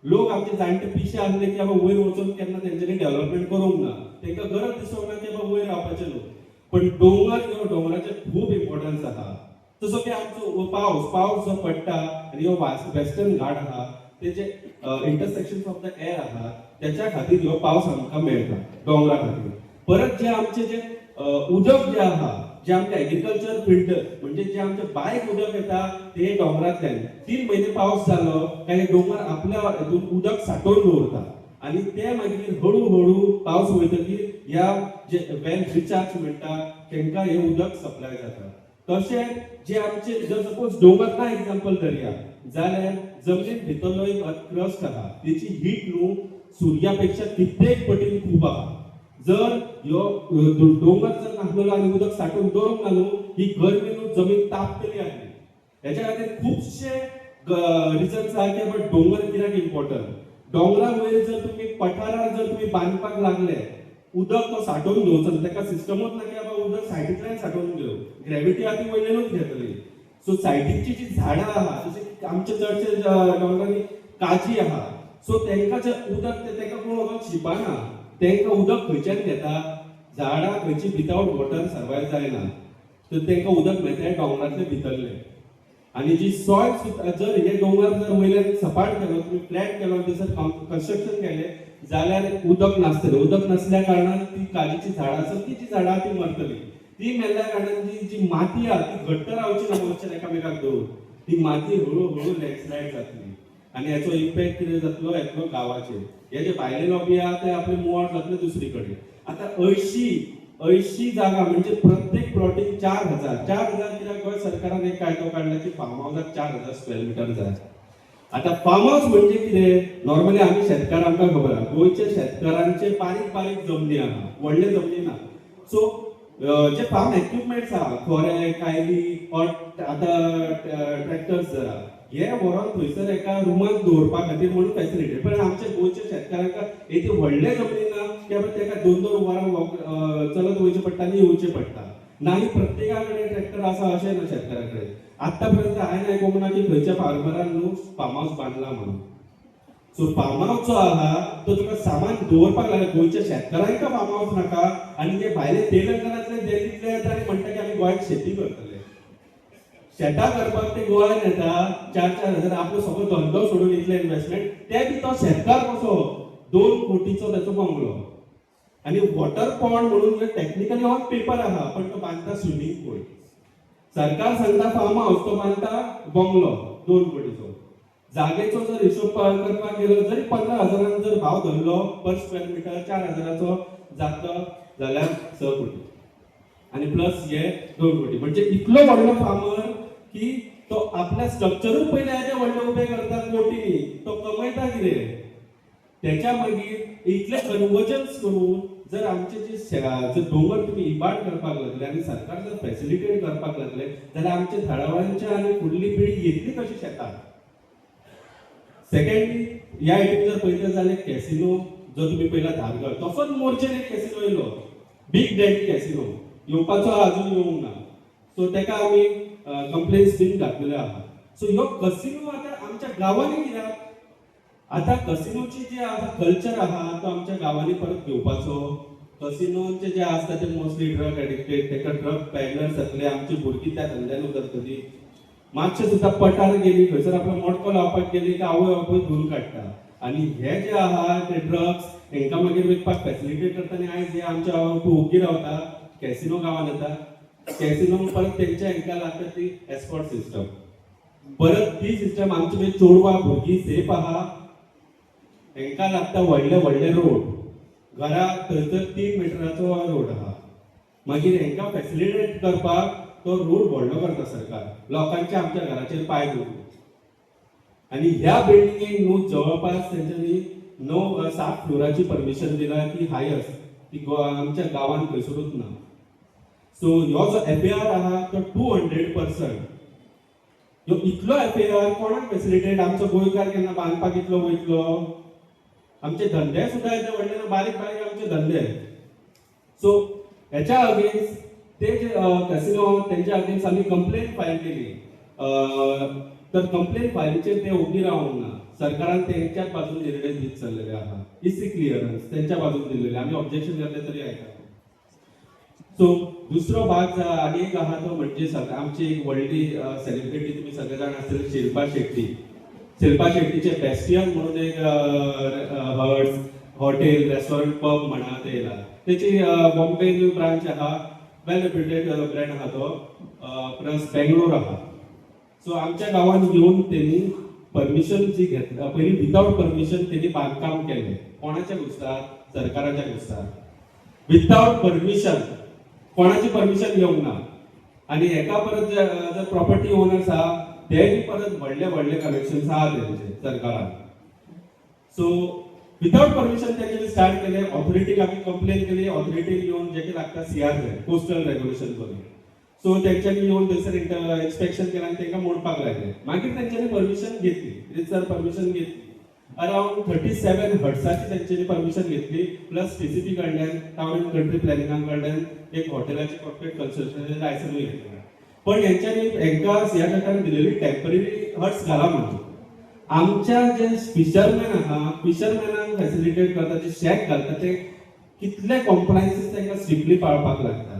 लोक आमचे जाणटे पिशे आसले की बाबा वयर वचून केन्ना तेंच्यांनी डेव्हलपमेंट करूंक ना तांकां गरज दिसोंक ना की बाबा वयर रावपाचे लोक पण डोंगर ह्यो डोंगराचे खूब इम्पॉर्टन्स आहा जसो की आमचो पावस जो पडटा आनी ह्यो वेस्टर्न घाट आहा तेजे इंटरसेक्शन्स ऑफ द एअर आहा त्याच्या खातीर ह्यो पावस आमकां मेळटा डोंगरा खातीर परत जे आमचे जे उदक जे आहा जे आमकां एग्रीकल्चर फिल्टर म्हणजे जे आमचे बारीक उदक येता ते डोंगरांतल्यान 3 म्हयने पावस जालो काय डोंगर आपल्या हितून उदक सांठोवन दवरता आनी ते मागीर हळू पावस वयतकीर ह्या जे वेल रिचार्ज म्हणटा तांकां हे उदक सप्लाय जाता तशेंच जे आमचे जर सपोज डोंगर ना एग्जांपल धरया जाल्यार जमनीन भितरलो एक क्रस्ट आहा तेची हीट न्हू सुर्या पेक्षा कित्येक पटीन खूब आहा जर ह्यो डोंगर जर नासलो आनी उदक सांठोवन दवरूंक ना न्हू ही गरमी न्हू जमीन तापतली आसली हेच्या खातीर खुबशे रिजन्स आहा की बाबा डोंगर कित्याक इम्पॉर्टंट डोंगरा वयर जर तुमी पठारार जर तुमी बांदपाक लागले उदक तो सांठोवन घेवचो ताका सिस्टमूच ना की बाबा उदक सायडींतल्यान सांठोवन घेवं ग्रॅविटी आहा ती वयल्यानूच घेतली सो सायडीची जी झाडां आहा जशें आमचे चडशे डोंगरांनी काजी आहा सो तांकां जे उदक तांकां कोण वचोन शिंपना तांकां उदक खंयच्यान घेता झाडां खंयची विदाउट वॉटर सर्वायव जायना तर तांकां उदक मेळटा डोंगरांतले भितरले आनी जी सॉयल जर हे डोंगर जर वयल्यान सपाट केलो तुमी फ्लॅट केलो थंयसर कन्स्ट्रक्शन केलें जाल्यार उदक नासतलें उदक नासल्या कारणान ती काजीची झाडां सगळीं जी झाडां ती मरतली ती मेल्ल्या कारणान जी माती आहा ती घट्ट रावची ना वचून एकामेकाक धरून ती माती हळू लॅंडस्लायड जातली आनी हेचो इम्पॅक्ट कितें जातलो येतलो गांवाचेर हे जे भायले लॉबी आहा ते आपले मूव आउट जातले दुसरी कडेन आतां 80 जागा म्हणजे प्रत्येक प्लॉटींग 4000 कित्याक गोंय सरकारान एक कायदो काडला की फार्म हावसाक 4000 स्क्वेअर मिटर जाय आतां फार्म हावस म्हणजे कितें नॉर्मली आमी शेतकार आमकां खबर आहा गोंयच्या शेतकारांचे बारीक जमनी आहा व्हडले जमनी ना सो जे फार्म इक्विपमेंट्स आहा खोरे कायली आतां ट्रॅक्टर्स जरा हे व्हरोन थंयसर एका रुमान दवरपा खातीर म्हणून फॅसिलिटी पण आमच्या गोंयच्या शेतकारांका येते व्हडले जमनी ना की बाबा ताका 2-2 वरां चलत वयचें पडटा आनी येवचें पडटा नाही प्रत्येका कडेन ट्रॅक्टर आसा अशें ना शेतकारा कडेन आतां पर्यंत हांवें आयकूंक ना की खंयच्या फार्मरान न्हू फार्म हावस बांदला म्हणून सो फार्म हावस जो आहा तो तुका सामान दवरपाक लागला गोंयच्या शेतकारांका फार्म हावस नाका आनी जे भायले तेलंगणांतले दिल्लीतले येता आनी म्हणटा की आमी गोंयांत शेती करतले शेतां करपाक ते गोंयांत येता 4-4 हजार आपलो सगळो धंदो सोडून इतले इन्व्हेस्टमेंट ते बी तो शेतकार कसो 2 कोटीचो ताचो बंगलो आनी वॉटर पॉन्ड म्हणून टेक्निकली ऑन पेपर आहा पण तो बांदता स्विमींग पूल सरकार सांगता फार्म हावस तो बांदता बंगलो 2 कोटीचो जागेचो जर हिशोब करपाक गेलो जरी 15,000 जर भाव धरलो पर स्क्वेअर मिटर 4,000 जाता जाल्यार 6 कोटी आणि प्लस हे 2 कोटी म्हणजे इतलो व्हडलो फार्मर की तो आपल्या स्ट्रक्चरूच पयले येते व्हडले उबे करता कोटीनी तो कमयता कितें त्याच्या मागीर इतले कन्वर्जन्स करून जर आमचे जर दोंगर तुम्ही इबाड करपाक लागले आनी सरकार जर फॅसिलिटेट करपाक लागले जाल्यार आमचे थळाव्यांच्या आनी फुडली पिढी येतली कशी शेतात. सेकंडली ह्या इटीन जर पळयत जाल्यार कॅसिनो जो तुम्ही पहिला धारगळ तसोच मोर्चेन एक कॅसिनो येयलो, बिग डॅडी कॅसिनो येवपाचो अजून येवंक ना. सो तेका आमी कंप्लेन्स बीन घातलेले आहा. सो ह्यो कसिनो आता आमच्या गांवांनी कित्याक आता कसिनोची जे आता कल्चर आहा तो आमच्या गांवांनी परत घेवपाचो. कसिनोचे जे आसता ते मोस्टली ड्रग एडिक्टेड, तेका ड्रग पॅडलर जातले, आमची भुरगीं त्या धंद्यान उतरतली. मातशें सुद्दां पठार गेली खंयसर आपलो मोडको लावपाक गेली की आवय बापूय धुवन काडटा. आनी हे जे आहा ते ड्रग्स हेंकां मागीर विकपाक फॅसिलिटेट करता. आनी आयज हे आमच्या ओगी रावता कॅसिनो गांवांत येता, कॅसिनो परत तेंच्या हेंकां लागता ती एस्कॉर्ट सिस्टम. परत ती सिस्टम आमची मागीर चोडवां भुरगीं सेफ आहा, हेंकां लागता व्हडले व्हडले रोड, घरा थंयसर 3 मिटराचो रोड आहा. मागीर हेंकां फॅसिलिटेट करपाक तो रोड व्हडलो करता सरकार, लोकांच्या आमच्या घराचेर पांय दवरून. आनी ह्या बिल्डिंगेक न्हू जवळपास तेंच्यांनी 7 फ्लोराची परमिशन दिला ती हायस्ट, ती आमच्या गांवांत खंयसरूच ना. सो ह्यो जो FAR आहा तो 200%. ह्यो इतलो FAR कोणाक फॅसिलिटेट आमचो गोंयकार केन्ना बांदपाक इतलो वयतलो. आमचे धंदे सुद्दां येता व्हडले बारीक बारीक आमचे धंदे. सो हेच्या अगेन्स्ट ते जे कॅसिनो तेंच्या अगेन्स्ट आमी कंप्लेन फायल केली. तर कंप्लेन फायलीचेर ते ओगी रावंक ना. सरकारान तेंच्याच बाजून निर्णय दीत चल्लेले आहा. इसी क्लियरन्स तेंच्या बाजून दिलेले, आमी ऑब्जेक्शन घातले तरी आयकता. सो दुसरो भाग आनी एक आहा तो म्हणजे आमची एक व्हडली सेलिब्रिटी तुमी सगळे जाण आसतले शिल्पा शेट्टी. शिल्पा शेट्टीचे बेस्टियन म्हणून एक हर्ट्स हॉटेल रेस्टॉरंट पब म्हणा ते येयला. तेची बॉम्बे ब्रांच आहा, वेल रेप्युटेड ब्रँड आहा तो, प्लस बेंगलोर आहा. सो आमच्या गांवांत येवन त्यांनी परमिशन जी घेतली पयलीं विदाउट परमिशन त्यांनी बांदकाम केलें. कोणाच्या घुसतार? सरकाराच्या घुसतार. विदाउट परमिशन, कोणाची परमिशन घेवंक ना. आनी हेका परत जर प्रॉपर्टी ओनर्स आहा ते बी परत व्हडले व्हडले कनेक्शन्स आहा तेंचे सरकारान. सो विदाउट परमिशन तेंच्यांनी स्टार्ट केले. ऑथॉरिटीक आमी कंप्लेन केली. ऑथॉरिटीक येवन जे कितें लागता CRZ कोस्टल रेग्युलेशन करून. सो तेंच्यांनी येवन थंयसर इन्स्पेक्शन केलें आनी तांकां मोडपाक लागले. मागीर तेंच्यांनी परमिशन घेतली, रितसर परमिशन घेतली. अराउंड 37 हट्साची तेंच्यांनी परमिशन घेतली, प्लस TCP कडल्यान टावन एंड कंट्री प्लॅनिंगा कडल्यान एक हॉटेलाची कॉर्पोरेट कन्स्ट्रक्शनाचें लायसनूय घेतलें. पण हेंच्यांनी हेंकां CRZ दिलेली टेम्पररी हट्स घाला म्हणून. आमच्या जे फिशरमॅन आहा, फिशरमॅनांक फॅसिलिटेट करता जे शेक घालता ते कितले कॉम्प्लायन्सीस तांकां स्ट्रिक्टली पाळपाक लागता.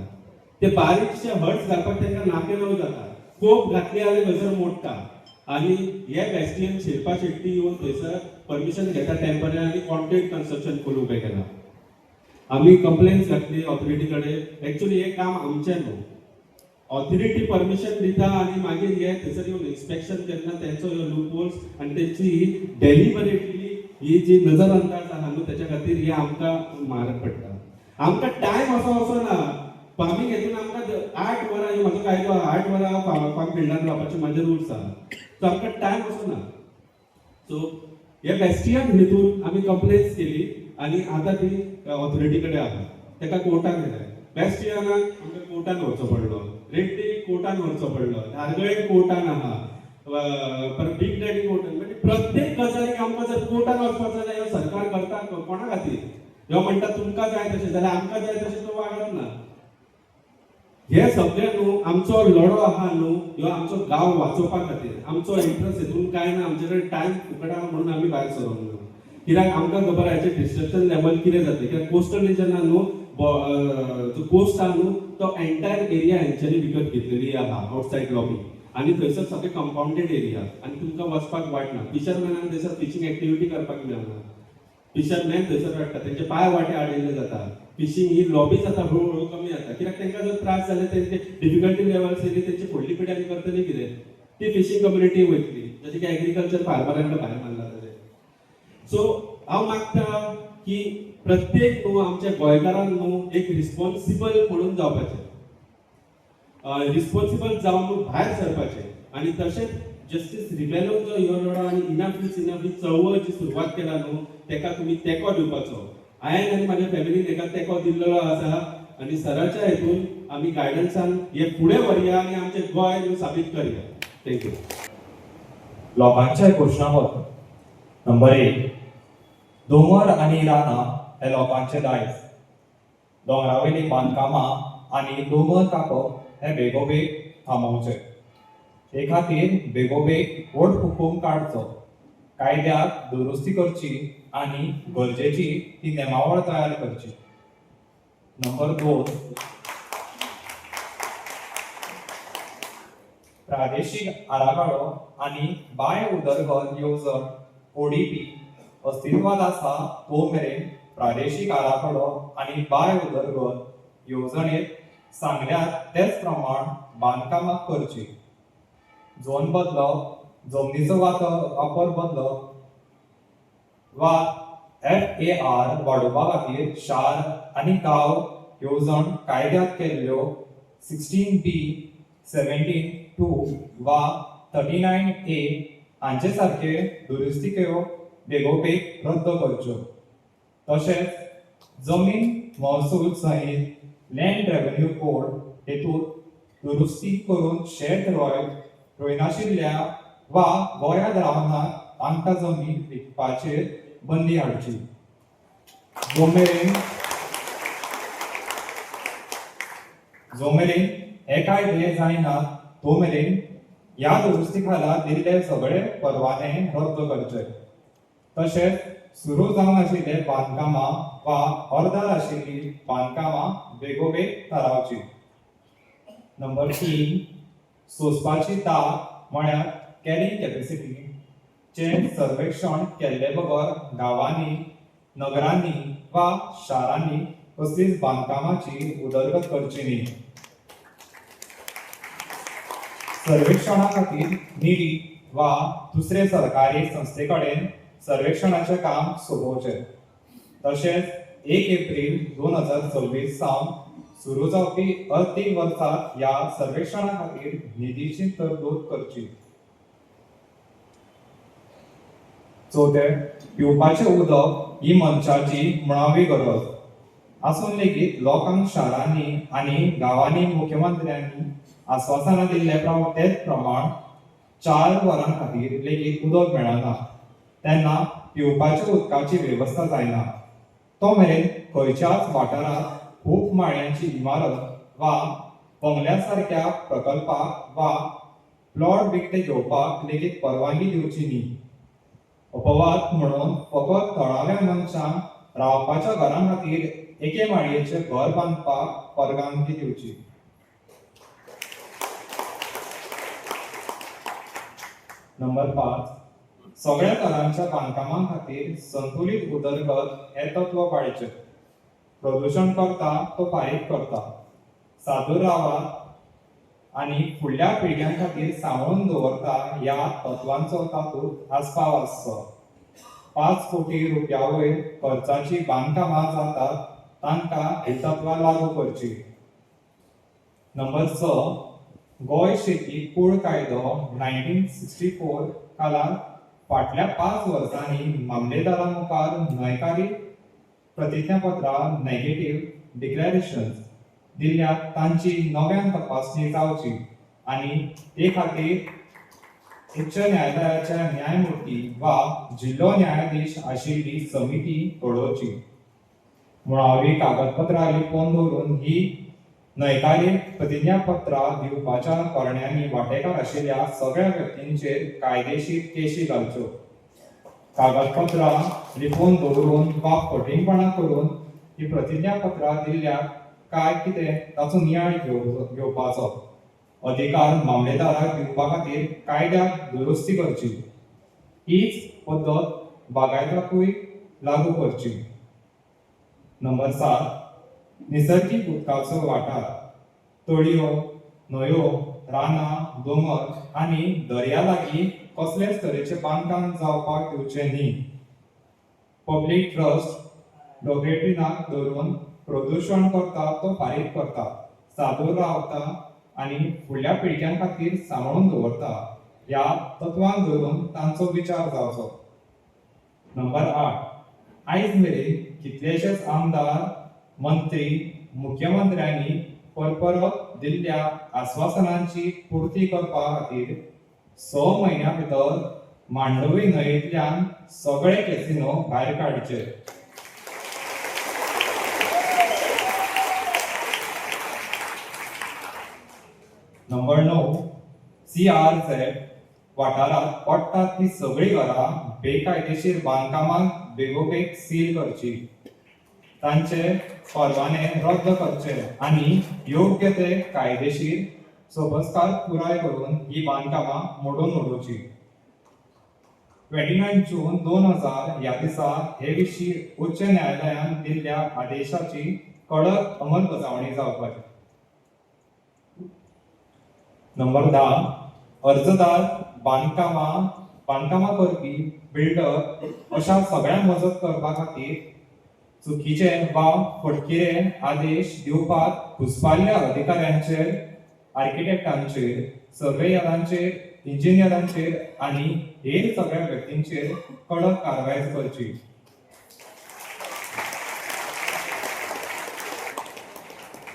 ते बारीकशे हट्स घालपाक तांकां नाकेनव जाता. कोप घातली जाल्यार खंयसर मोडटा. आनी हे बेस्टियन शिल्पा शेट्टी येवन थंयसर परमिशन घेता टेम्पररी आनी कॉन्क्रीट कन्स्ट्रक्शन फूल उबें केलां. आमी कंप्लेन्स घातली ऑथॉरिटी कडेन. एक्चुअली हे काम आमचें न्हू. ऑथॉरिटी परमिशन दिता आनी मागीर हे थंयसर येवन इन्स्पेक्शन केन्ना तेंचो ह्यो लूपहोल्स आनी तेंची डेलिबरेटली ही जी नजर अंदाज आहा न्हू तेच्या खातीर हे आमकां म्हारग पडटा. आमकां टायम असो वचना. फार्मींग हेतून आमकां 8 वरां ह्यो म्हाजो कायदो 8 वरां फार्म फिल्डांत रावपाचे म्हाजे रुल्स आहा. सो आमकां टायम वचना. सो हे बेस्टियन हेतून आमी कंप्लेन्स केली आनी आतां ती ऑथॉरिटी कडेन आहा. तेका कोर्टान गेले. बेस्टियनाक आमकां कोर्टान वचचो पडलो, रेड्डी कोर्टान वचचो पडलो, धारगळे कोर्टान आहा, परत बिग डॅडी कोर्टान. म्हणजे प्रत्येक गजालीक आमकां जर कोर्टान वचपाचो जाल्यार ह्यो सरकार करता कोणा खातीर? ह्यो म्हणटा तुमकां जाय तशें, जाल्यार आमकां जाय तशें तो वागत ना. हे सगळे न्हू आमचो लढो आहा न्हू ह्यो आमचो गांव वाचोवपा खातीर. आमचो इंट्रस्ट हितून कांय ना. आमचे कडेन टायम फुकट आहा म्हणून आमी भायर सरोंक ना. कित्याक आमकां खबर हेचे डिस्ट्रक्शन लेवल कितें जातलें. कित्याक कोस्टल रिजनान न्हू जो कोस्ट आहा न्हू तो एंटायर एरिया हेंच्यांनी विकत घेतलेली आहा आउटसायड लॉबी. आनी थंयसर सगळे कंपाउंडेड एरिया आनी तुमकां वचपाक वाटना. फिशरमॅनांक थंयसर फिशींग एक्टिविटी करपाक मेळना. फिशरमॅन थंयसर वाडटा, तेंचे पांय वाटे आडयल्ले जाता. फिशींग ही लॉबी जाता हळू कमी जाता. कित्याक तांकां जर त्रास जाले तेंचे डिफिकल्टी लेवल्स येयली तेंची फुडली पिढी आनी करतली कितें? ती फिशींग कम्युनिटी वयतली जशें की एग्रीकल्चर फार्मरांक भायर मारला तशें. सो हांव मागता की प्रत्येक न्हू आमच्या गोंयकारांक न्हू एक रिस्पॉन्सिबल म्हणून जावपाचें. रिस्पॉन्सिबल जावन न्हू भायर सरपाचें. आनी तशेंच जस्टीस रिबेलोन जो ह्यो लढो आनी इनफ इज इनफ ही चळवळ जी सुरवात केला न्हू तेका तुमी तेंको दिवपाचो. हांवें आनी म्हाज्या फॅमिलीन हेका तेंको दिल्लो आसा आनी सराच्या हेतून आमी गायडन्सान हे फुडें व्हरया आनी आमचें गोंय साबीत करया. थँक्यू. लोकांचे घोशणापत्र. नंबर 1. दोंगर आनी रानां हे लोकांचे दायज. दोंगरावयलीं बांदकामां आनी दोंगर कापप हे बेगोबेग थांबोवचे. हे खातीर बेगोबेग वोट हुकूम काडचो, कायद्याक दुरुस्ती करची आनी गरजेची ती नेमावळ तयार करची. नंबर 2. प्रादेशीक आराखडो आनी बाय उदरगत येवजण ODP अस्तित्वात आसा तो मेरेन प्रादेशीक आराखडो आनी बाय उदरगत येवजणेत सांगल्यात तेच प्रमाण बांदकामां करची. झोन बदलप, जमनीचो वापर बदलप वा FAR वाडोवपा खातीर शार आनी गांव येवजण कायद्यात केल्ल्यो 16B, 17(2) वा 39A हांचे सारके दुरुस्तीक्यो बेगोबेग रद्द करच्यो. तशेंच जमीन महसूल संहित लँड रेव्हेन्यू कोड हेतूंत दुरुस्ती करून शेत रोयनाशिल्ल्या वा गोंयांत रावना तांकां जमीन विकपाचेर बंदी हाडची. जो मेरेन हे कायदे जायनात तो मेरेन ह्या दुरुस्ती खाला दिल्ले सगळे परवाने रद्द करचे. तशेंच सुरू जावन आशिल्ले बांदकामां वा अर्दार आशिल्लीं बांदकामां बेगोबेग थारावची. नंबर 3. सोंसपाची ताक म्हळ्यार कॅरिंग कॅपेसिटी चे सर्वेक्षण केल्ले बगर गांवांनी, नगरांनी वा शारांनी कसलीच बांदकामाची उदरगत करची न्ही. सर्वेक्षणा खातीर निधी वा दुसरे सरकारी संस्थे कडेन सर्वेक्षणाचें काम सोपोवचें. तशेंच 1 एप्रिल 2026 सावन सुरू जावपी अर्थीक वर्सांत ह्या सर्वेक्षणा खातीर निधीची तरतूद करची. 4. पिवपाचें उदक ही मनशाची मुळावी गरज आसून लेगीत लोकांक शारांनी आनी गांवांनी मुख्यमंत्र्यांनी आश्वासनां दिल्ले तेच प्रमाण 4 वरां खातीर लेगीत उदक मेळना तेन्ना पिवपाच्या उदकाची वेवस्था जायना. तो मेरेन खंयच्याच वाठारांत खूब माळ्यांची इमारत वा बंगल्या सारक्या प्रकल्पाक वा प्लॉट विकते घेवपाक लेगीत परवानगी दिवची न्ही. अपवाद म्हणून फकत थळाव्या मनशांक रावपाच्या घरां खातीर एके माळयेचें घर बांदपाक परवानगी दिवची. नंबर 5. सगळ्या तरांच्या बांदकामां खातीर संतुलित उदरगत हे तत्व पाळचें. प्रदूषण करता तो फारीक करता. सादूर रावात आनी फुडल्या पिळग्यां खातीर सांबाळून दवरता ह्या तत्वांचो तातूंत आस्पाव आसचो. 5 कोटी रुपया वयर खर्चाची बांदकामां जातात तांकां ही तत्वां लागू करची. नंबर 6. गोंय शेती कूळ कायदो 1964 खाला फाटल्या 5 वर्सांनी मामलेदारां मुखार न्हयकारी प्रतिज्ञापत्रां नेगेटिव्ह डिक्लेरेशन्स दिल्ल्यात तांची नव्यान तपासणी जावची आनी ते खातीर उच्च न्यायालयाच्या न्यायमूर्ती वा जिल्लो न्यायाधीश आशिल्ली समिती घडोवची. मुळावी कागदपत्रां लिपोवन दवरून ही न्हयकारी प्रतिज्ञापत्रां दिवपाच्या करण्यांनी वांटेकार आशिल्ल्या सगळ्या व्यक्तींचेर कायदेशीर केशी घालच्यो. कागदपत्रां लिपोवन दवरून वा फटींगपणां करून ही प्रतिज्ञापत्रां दिल्ल्यात काय कितें ताचो नियाळ घेवपाचो. अधिकार मामलेदाराक दिवपा खातीर कायद्याक दुरुस्ती करची. हीच पद्दत बागायताकूय लागू करची. नंबर 7. निसर्गीक उदकाचो वाठार, तळयो, न्हंयो, रानां, दोंगर आनी दर्या लागीं कसलेच तरेचे बांदकाम जावपाक दिवचे न्ही. पब्लीक ट्रस्ट डॉक्ट्रिनाक धरून प्रदूषण करता तो फारीक करता, सादूर रावता आनी फुडल्या पिळग्यां खातीर सांबाळून दवरता ह्या तत्वांक धरून तांचो विचार जावचो. नंबर 8. आयज मेरेन कितलेशेच आमदार, मंत्री, मुख्यमंत्र्यांनी परपरत दिल्ल्या आश्वासनांची पूर्ती करपा खातीर 6 म्हयन्या भितर मांडोवी न्हंयेंतल्यान सगळे कॅसिनो भायर काडचे. नंबर 9, CRZ वाठारात पडटात ती सगळीं घरां बेकायदेशीर बांदकामांक बेगोबेग सील करची, तांचे परवाने रद्द करचे आनी योग्य ते कायदेशीर सोबतकार पुराय करून ही बांदकामां मोडून उडोवची. 29 जून 2000 ह्या दिसा हे विशीं उच्च न्यायालयान दिल्ल्या आदेशाची कडक अंमलबजावणी जावपाची. नंबर 10, अर्जदार, बांदकामां करपी, बिल्डर अशा सगळ्यांक मजत करपा खातीर चुकीचे वा फटकिरे आदेश दिवपाक घुसपाल्ल्या अधिकाऱ्यांचेर, आर्किटेक्टांचेर, सर्वेयरांचेर, इंजिनियरांचेर आनी हेर सगळ्या व्यक्तींचेर कडक कारवाय करची.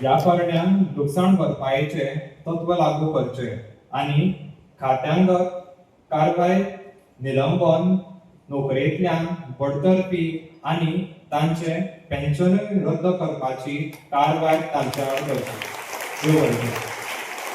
ह्या कारणान लुकसाण भरपायेचे तत्व लागू करचे आनी खात्यांगत कारवाय, निलंबन, नोकरेंतल्यान बडतर्फी आनी तांचे पेन्शनूय रद्द करपाची कारवाय तांचे आड करची.